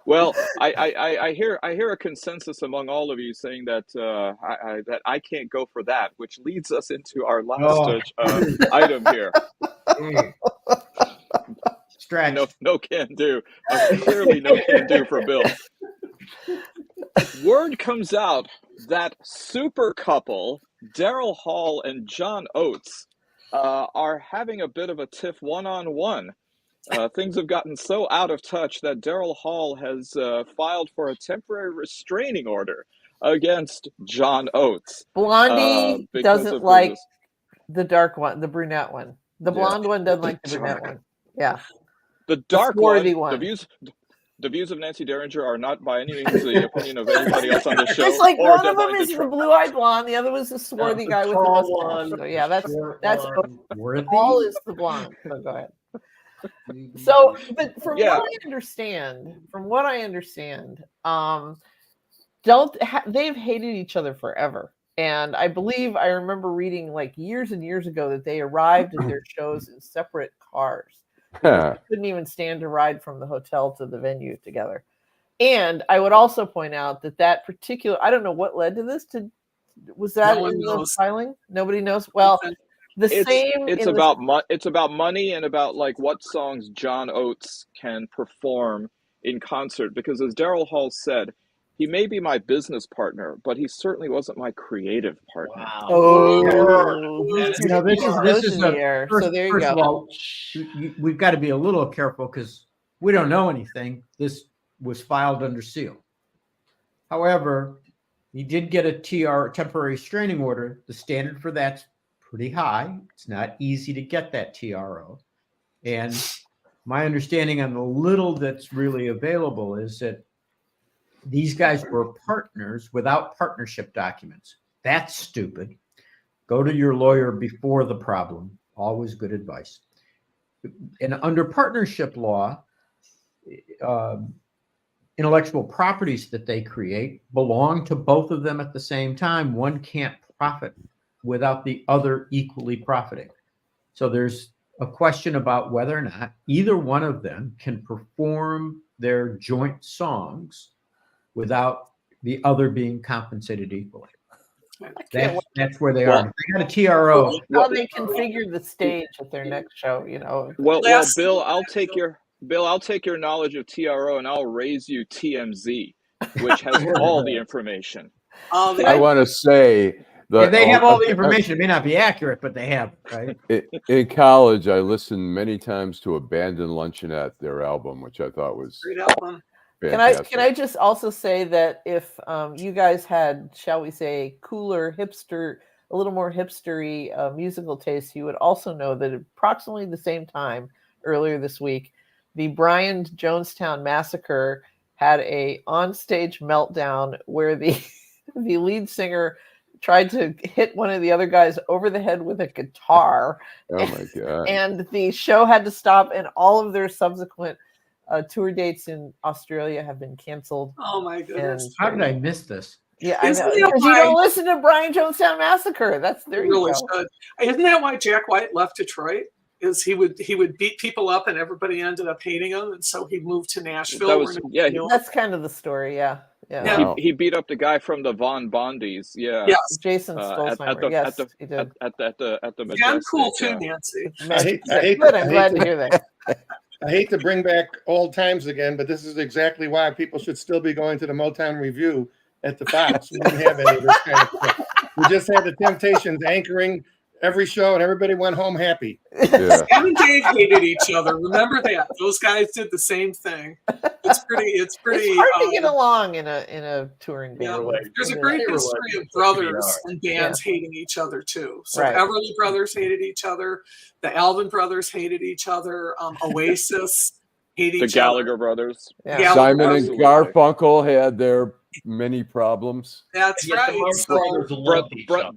Well, I hear a consensus among all of you saying that that I can't go for that, which leads us into our last item here. Stretch. No can do. Clearly, no can do for Bill. Word comes out that super couple Daryl Hall and John Oates are having a bit of a tiff one-on-one. Things have gotten so out of touch that Daryl Hall has filed for a temporary restraining order against John Oates. Blondie doesn't like the dark one, the brunette one. The blonde one doesn't like the brunette one. Yeah. The dark one, The views of Nancy Derringer are not by any means the opinion of anybody else on the show. It's like or one of them Divine is the Trump. blue-eyed blonde, the other was the swarthy guy with the mustache. So yeah, that's Paul is the blonde. So go ahead. So, but from what I understand, they've hated each other forever. And I believe I remember reading like years and years ago that they arrived at their shows in separate cars. They couldn't even stand to ride from the hotel to the venue together. And I would also point out that particular, I don't know what led to this. Was that in the filing? Nobody knows. Well, it's about money and about like what songs John Oates can perform in concert. Because as Daryl Hall said, he may be my business partner, but he certainly wasn't my creative partner. Wow. Oh, this is so there you go. First of all, we've got to be a little careful because we don't know anything. This was filed under seal. However, he did get a temporary restraining order. The standard for that's pretty high. It's not easy to get that TRO. And my understanding on the little that's really available is that these guys were partners without partnership documents. That's stupid. Go to your lawyer before the problem. Always good advice. And under partnership law, intellectual properties that they create belong to both of them at the same time. One can't profit without the other equally profiting. So there's a question about whether or not either one of them can perform their joint songs without the other being compensated equally. That's where they are. If they got a TRO. How they configure the stage at their next show, Well, Bill, I'll take your knowledge of TRO and I'll raise you TMZ, which has all the information. I want to say that they have all the information. It may not be accurate, but they have it, right? In college, I listened many times to Abandoned Luncheonette, their album, which I thought was great album. Can I just also say that if you guys had, shall we say, cooler, a little more hipstery musical taste, you would also know that at approximately the same time earlier this week, the Bryan Jonestown massacre had a onstage meltdown where the lead singer tried to hit one of the other guys over the head with a guitar. Oh my God. And the show had to stop, and all of their subsequent tour dates in Australia have been canceled. Oh my goodness! How did I miss this? Yeah, I know. Because you don't listen to Bryan Jonestown Massacre. There you go. Should. Isn't that why Jack White left Detroit? Is he would beat people up and everybody ended up hating him, and so he moved to Nashville. That's kind of the story. Yeah. Wow. He beat up the guy from the Von Bondies. Yeah. Yes. Jason Stolzheimer. Yes, he did. At the Majestic. Yeah, I'm cool too, Nancy. I'm glad to hear that. I hate to bring back old times again, but this is exactly why people should still be going to the Motown Review at the Fox. We didn't have any of this kind of stuff. We just had the Temptations anchoring every show, and everybody went home happy. Yeah. Sam and Dave hated each other. Remember that? Those guys did the same thing. It's pretty. It's hard to get along in a touring band. Yeah, there's a great history of brothers and bands hating each other too. So Everly Brothers hated each other. The Alvin Brothers hated each other. Oasis hated each other. The Gallagher Brothers. Yeah. Simon and Garfunkel had their many problems. That's right.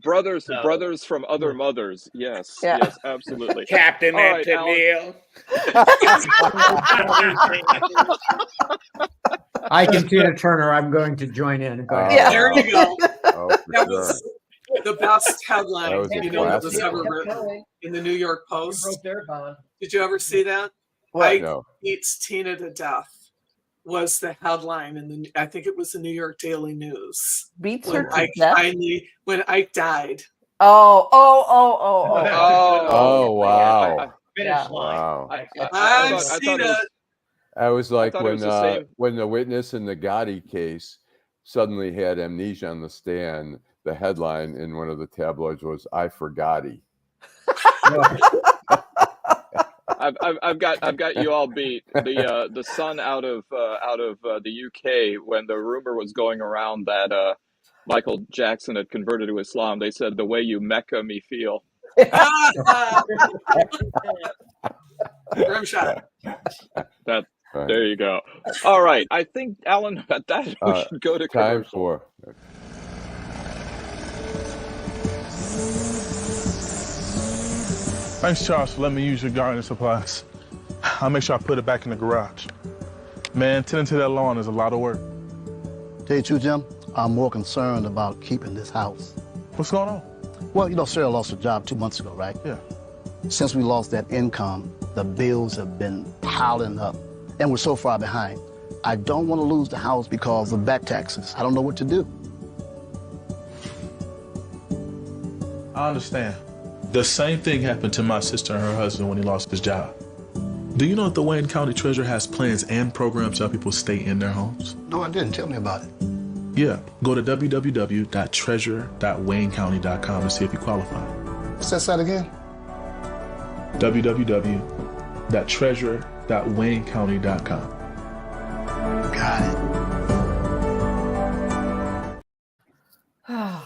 Brothers from other mothers. Yes, yes, absolutely. Captain Antonio. I can see Tina Turner. I'm going to join in. There you go. That was the best headline that was ever written in the New York Post. Did you ever see that? Ike beats Tina to death was the headline in I think it was the New York Daily News. Beats her to death? When Ike died. Oh, wow. Wow. I've seen it. I was like when the witness in the Gotti case suddenly had amnesia on the stand, the headline in one of the tabloids was "I forgotty." I've got you all beat. The son out of the UK, when the rumor was going around that Michael Jackson had converted to Islam, they said, "The way you Mecca me feel." Grim shot. Right. There you go. All right. I think, Alan, at that we should go to Time commercial. for. Thanks, Charles, for letting me use your gardening supplies. I'll make sure I put it back in the garage. Man, tending to that lawn is a lot of work. Tell you the truth, Jim, I'm more concerned about keeping this house. What's going on? Well, you know, Sarah lost her job 2 months ago, right? Yeah. Since we lost that income, the bills have been piling up, and we're so far behind. I don't want to lose the house because of back taxes. I don't know what to do. I understand. The same thing happened to my sister and her husband when he lost his job. Do you know that the Wayne County Treasurer has plans and programs to help people stay in their homes? No, I didn't. Tell me about it. Yeah, go to www.treasure.waynecounty.com and see if you qualify. What's that site again? www.treasure.waynecounty.com. Got it.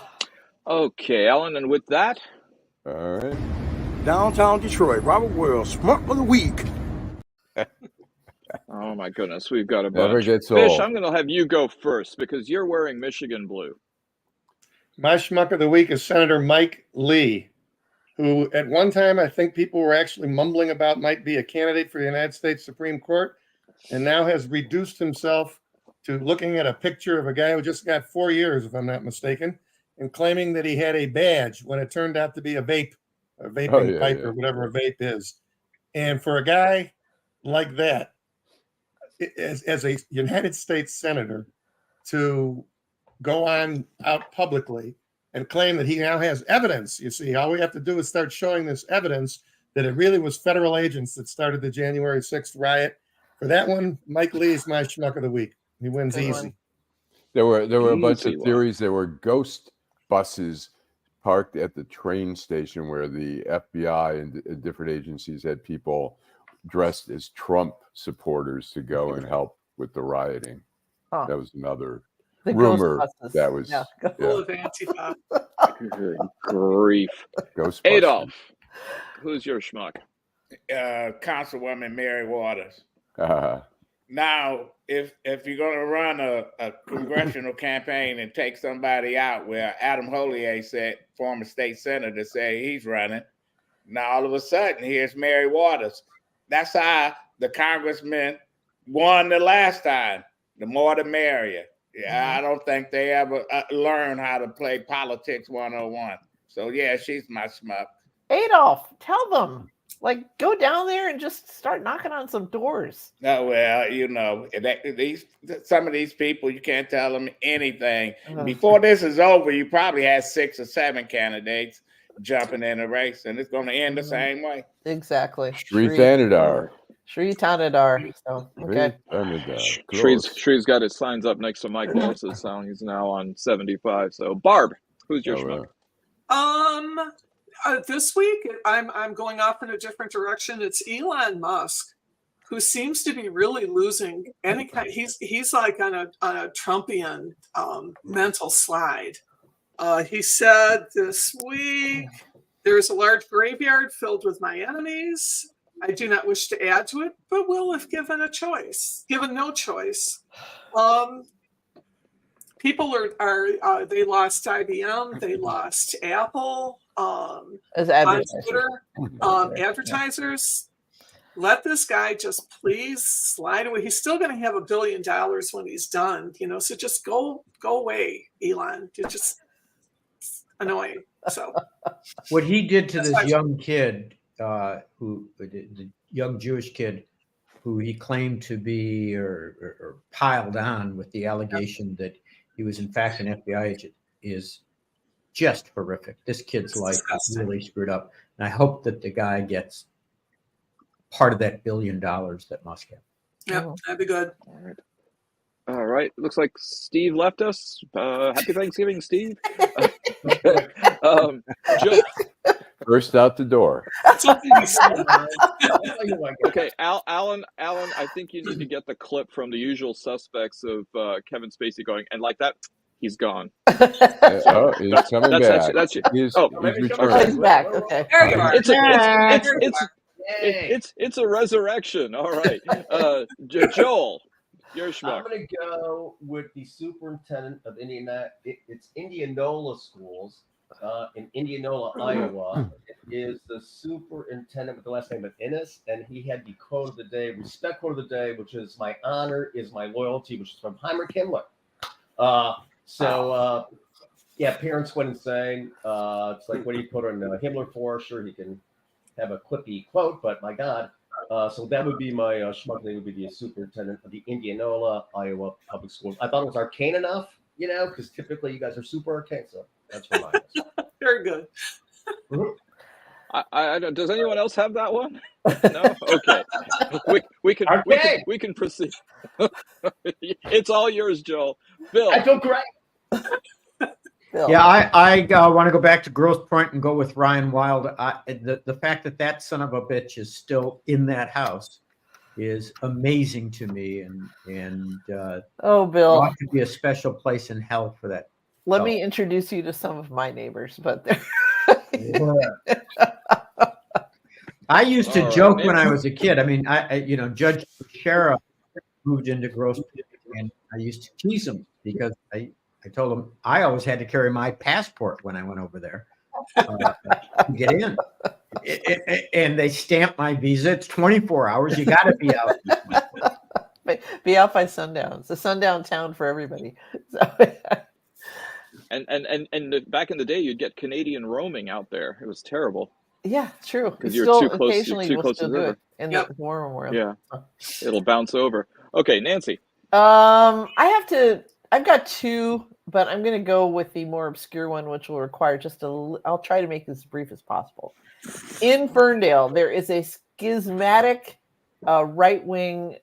Okay, Alan, and with that. All right. Downtown Detroit, Robert Wells, Schmuck of the Week. Oh my goodness, we've got a bunch. Never gets Fish, old. I'm going to have you go first because you're wearing Michigan blue. My Schmuck of the Week is Senator Mike Lee, who at one time I think people were actually mumbling about might be a candidate for the United States Supreme Court, and now has reduced himself to looking at a picture of a guy who just got 4 years, if I'm not mistaken, and claiming that he had a badge when it turned out to be a vaping pipe or whatever a vape is. And for a guy like that, as a United States senator, to go on out publicly and claim that he now has evidence, you see, all we have to do is start showing this evidence that it really was federal agents that started the January 6th riot. For that one, Mike Lee is my Schmuck of the Week. He wins easy. There were a bunch of theories. There were ghost buses parked at the train station where the FBI and different agencies had people dressed as Trump supporters to go and help with the rioting. Huh. That was another The rumor. Ghostbusters. That was Full of Antifa. Good grief. Ghostbusters. Adolph, who's your schmuck? Councilwoman Mary Waters. Now, if you're going to run a congressional campaign and take somebody out where Adam Hollier said, former state senator, say he's running, now all of a sudden here's Mary Waters. That's how the congressman won the last time. The more the merrier. Yeah, I don't think they ever learn how to play politics 101. So yeah, she's my schmuck. Adolph, tell them. Like, go down there and just start knocking on some doors. Oh, well, you know, some of these people, you can't tell them anything. Before this is over, you probably had 6 or 7 candidates jumping in a race, and it's going to end the same way. Exactly. Sri Thanadar. Sri Thanadar. So, okay. Shree's got his signs up next to Mike Wallace's sound. He's now on 75. So, Barb, who's your schmuck? This week, I'm going off in a different direction. It's Elon Musk, who seems to be really losing any kind. He's like on a Trumpian mental slide. He said this week, "There is a large graveyard filled with my enemies. I do not wish to add to it, but will if given a choice. Given no choice." People are they lost IBM, they lost Apple. As on Twitter, advertisers, let this guy just please slide away. He's still going to have $1 billion when he's done, you know. So just go away, Elon. You're just annoying. So what he did to this young kid, the young Jewish kid, who he claimed to be or piled on with the allegation that he was in fact an FBI agent, is just horrific. This kid's life is really screwed up. And I hope that the guy gets part of that $1 billion that Musk had. Yeah, that'd be good. All right. Looks like Steve left us. Happy Thanksgiving, Steve. Joe. First out the door. Okay, Alan, I think you need to get the clip from The Usual Suspects of Kevin Spacey going, and like that, he's gone. He's coming back. That's He's returned. He's back. Okay. There you are. It's It's a resurrection. All right, Joel, you're Schmuck. I'm going to go with the superintendent of Indiana. It's Indianola Schools in Indianola, Iowa. It is the superintendent with the last name of Innes, and he had the quote of the day, respect quote of the day, which is "My honor is my loyalty," which is from Heinrich Himmler. Yeah, parents went insane. It's like, what do you put on Himmler for? Sure, he can have a quippy quote, but my God. So that would be my Schmuck. They would be the superintendent of the Indianola, Iowa public schools. I thought it was arcane enough, because typically you guys are super arcane. So that's for mine. Very good. Does anyone else have that one? No. Okay. We can proceed. It's all yours, Joel. Bill. I feel great. Yeah, I want to go back to Grosse Pointe and go with Ryan Wild. The fact that son of a bitch is still in that house is amazing to me, and Bill, ought to be a special place in hell for that. Let me introduce you to some of my neighbors, but I used to joke when I was a kid. I mean, Judge Sheriff moved into Grosse Pointe, and I used to tease him because I told him I always had to carry my passport when I went over there to get in. And they stamped my visa. It's 24 hours. You got to be out. Be out by sundown. It's a sundown town for everybody. So, and back in the day, you'd get Canadian roaming out there. It was terrible. Yeah, true. Because you're too close. Occasionally, You're too close to the river. In the war memorial. Yeah, it'll bounce over. Okay, Nancy. I've got two, but I'm going to go with the more obscure one, which will require I'll try to make this as brief as possible. In Ferndale, there is a schismatic right-wing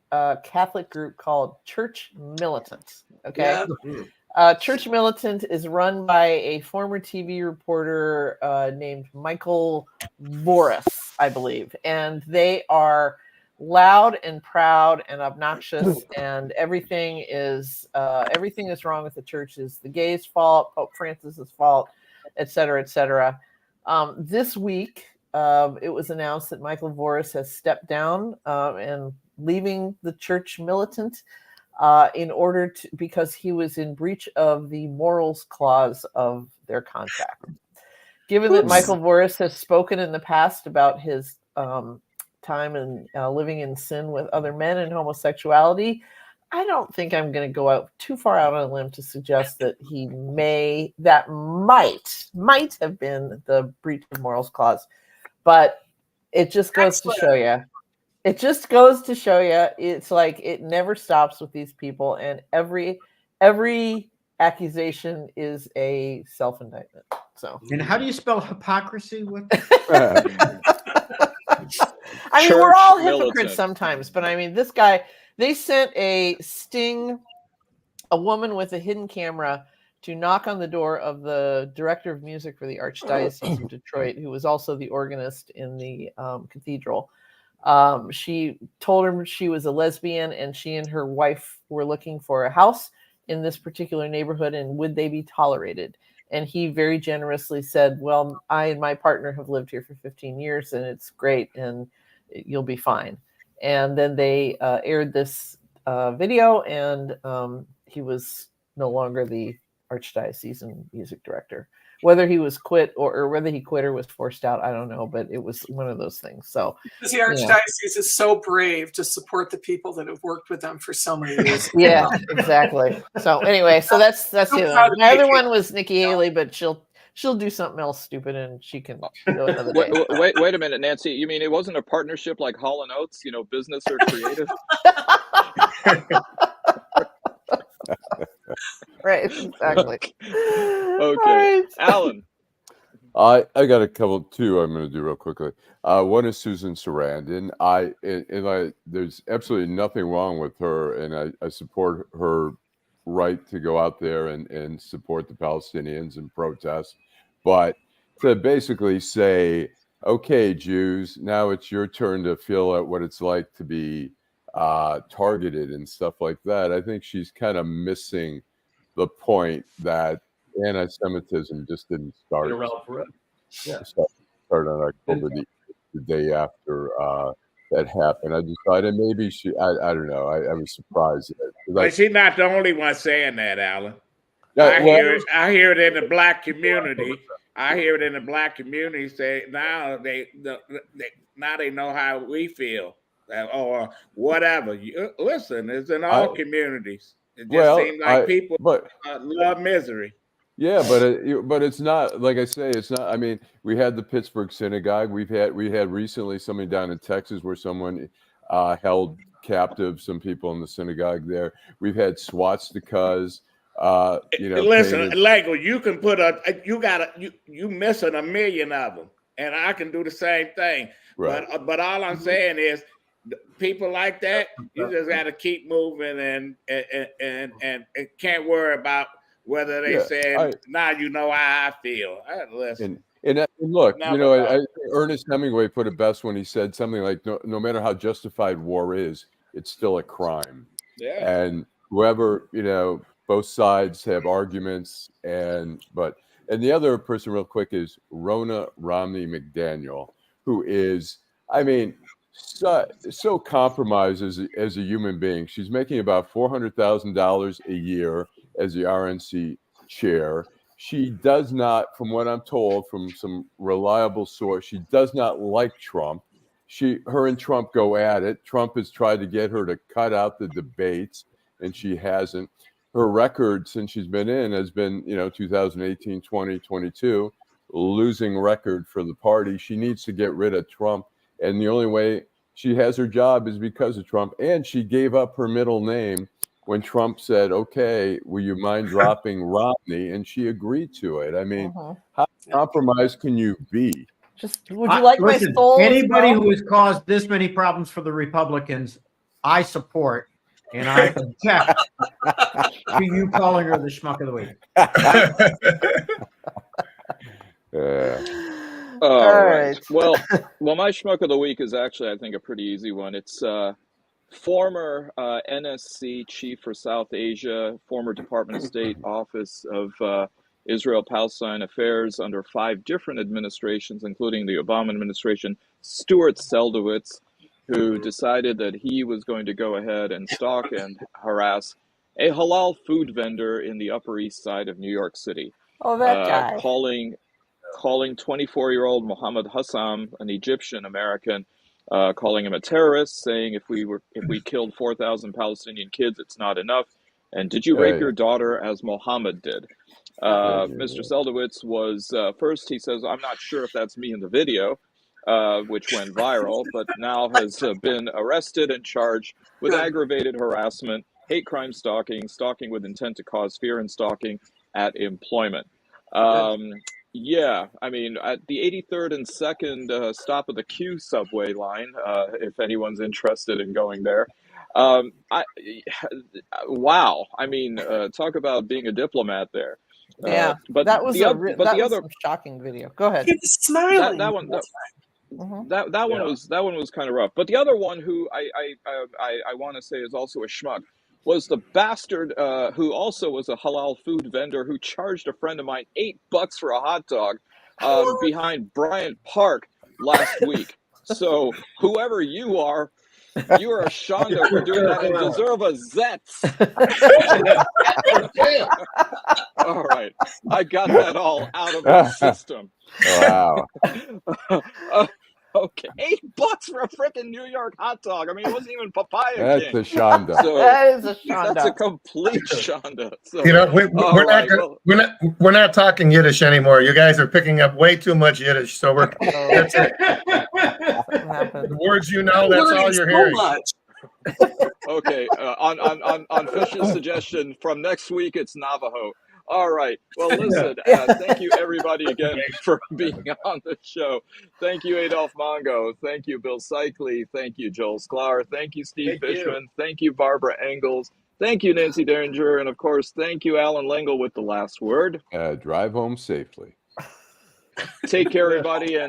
Catholic group called Church Militant. Okay. Yeah. Church Militant is run by a former TV reporter named Michael Voris, I believe. And they are loud and proud and obnoxious, and everything is wrong with the church. Is the gays' fault, Pope Francis's fault, et cetera, et cetera. This week, it was announced that Michael Voris has stepped down and leaving the Church Militant because he was in breach of the morals clause of their contract. Given that Michael Voris has spoken in the past about his time and living in sin with other men and homosexuality, I don't think I'm going to go out too far out on a limb to suggest that that might have been the breach of morals clause. But it just goes to show you. It just goes to show you. It's like it never stops with these people, and every accusation is a self-indictment. So. And how do you spell hypocrisy? I mean, we're all hypocrites sometimes, but I mean, this guy, they sent a woman with a hidden camera to knock on the door of the director of music for the Archdiocese of Detroit, who was also the organist in the cathedral. She told him she was a lesbian and she and her wife were looking for a house in this particular neighborhood, and would they be tolerated? And he very generously said, well, I and my partner have lived here for 15 years and it's great and you'll be fine. And then they aired this video, and he was no longer the Archdiocesan music director. Whether he was quit or whether he quit or was forced out, I don't know, but it was one of those things. So because the Archdiocese is so brave to support the people that have worked with them for so many years. Yeah, exactly. So anyway, so that's the other one. My other one was Nikki Haley, but she'll do something else stupid and she can go another day. Wait a minute, Nancy. You mean it wasn't a partnership like Hall & Oates, business or creative? Right, exactly. Okay. Right. Allan. I got a couple too I'm going to do real quickly. One is Susan Sarandon. There's absolutely nothing wrong with her, and I support her right to go out there and support the Palestinians and protest. But to basically say, okay, Jews, now it's your turn to feel out what it's like to be targeted and stuff like that, I think she's kind of missing the point that anti-Semitism just didn't start. Been around forever. Yeah. Start on October the the day after that happened. I decided maybe I don't know. I was surprised. But she's not the only one saying that, Alan. Yeah, I hear it in the black community. I hear it in the black community say now they know how we feel or whatever. Listen, it's in all communities. It just seems like people love misery. Yeah, but it's not, like I say, it's not. I mean, we had the Pittsburgh synagogue. We had recently something down in Texas where someone held captive some people in the synagogue there. We've had swastikas. Listen, Lengel, you can put you missing a million of them, and I can do the same thing. Right. But all I'm saying is, people like that, you just got to keep moving and can't worry about whether they said, now you know how I feel. Listen. And look, Ernest Hemingway put it best when he said something like, no matter how justified war is, it's still a crime. Yeah. And whoever, both sides have arguments. And the other person real quick is Rona Romney McDaniel, who is, so compromised as a human being. She's making about $400,000 a year as the RNC chair. She does not, from what I'm told from some reliable source, she does not like Trump. Her and Trump go at it. Trump has tried to get her to cut out the debates, and she hasn't. Her record since she's been in has been, 2018, 20, 22, losing record for the party. She needs to get rid of Trump, and the only way she has her job is because of Trump. And she gave up her middle name when Trump said, okay, will you mind dropping Romney? And she agreed to it. How compromised can you be? Would you like my soul? Anybody who has caused this many problems for the Republicans, I support, and I object to you calling her the schmuck of the week. All right. Well, my schmuck of the week is actually, I think, a pretty easy one. It's former NSC chief for South Asia, former Department of State Office of Israel-Palestine Affairs under 5 different administrations, including the Obama administration, Stuart Seldowitz, who decided that he was going to go ahead and stalk and harass a halal food vendor in the Upper East Side of New York City. Oh, that guy. Calling 24-year-old Mohammed Hassam, an Egyptian American, calling him a terrorist, saying if we killed 4,000 Palestinian kids, it's not enough. And did you rape your daughter as Mohammed did? Mr. Seldowitz was first. He says, "I'm not sure if that's me in the video," which went viral, but now has been arrested and charged with aggravated harassment, hate crime stalking, stalking with intent to cause fear, and stalking at employment. Yeah, at the 83rd and 2nd stop of the Q subway line, if anyone's interested in going there. Wow. Talk about being a diplomat there. Yeah, but that was the other shocking video. Go ahead. He was smiling. That one was kind of rough. But the other one who I want to say is also a schmuck was the bastard who also was a halal food vendor who charged a friend of mine $8 for a hot dog behind Bryant Park last week. So whoever you are a Shonda for doing that and deserve a Zetz. All right. I got that all out of the system. Wow. Okay, $8 for a freaking New York hot dog. It wasn't even Papaya That's King. a Shonda. So That is a Shonda. That's a complete Shonda. So, we're not talking Yiddish anymore. You guys are picking up way too much Yiddish. So that's it. The words that's all you're hearing. Okay, on Fish's suggestion, from next week it's Navajo. All right. Well, listen, thank you everybody again for being on the show. Thank you, Adolph Mongo. Thank you, Bill Seikaly. Thank you, Joel Sklar. Thank you, Steve Fishman. Thank you, Barbara Ingalls. Thank you, Nancy Derringer. And of course, thank you, Allan Lengel with the last word. Drive home safely. Take care, everybody. And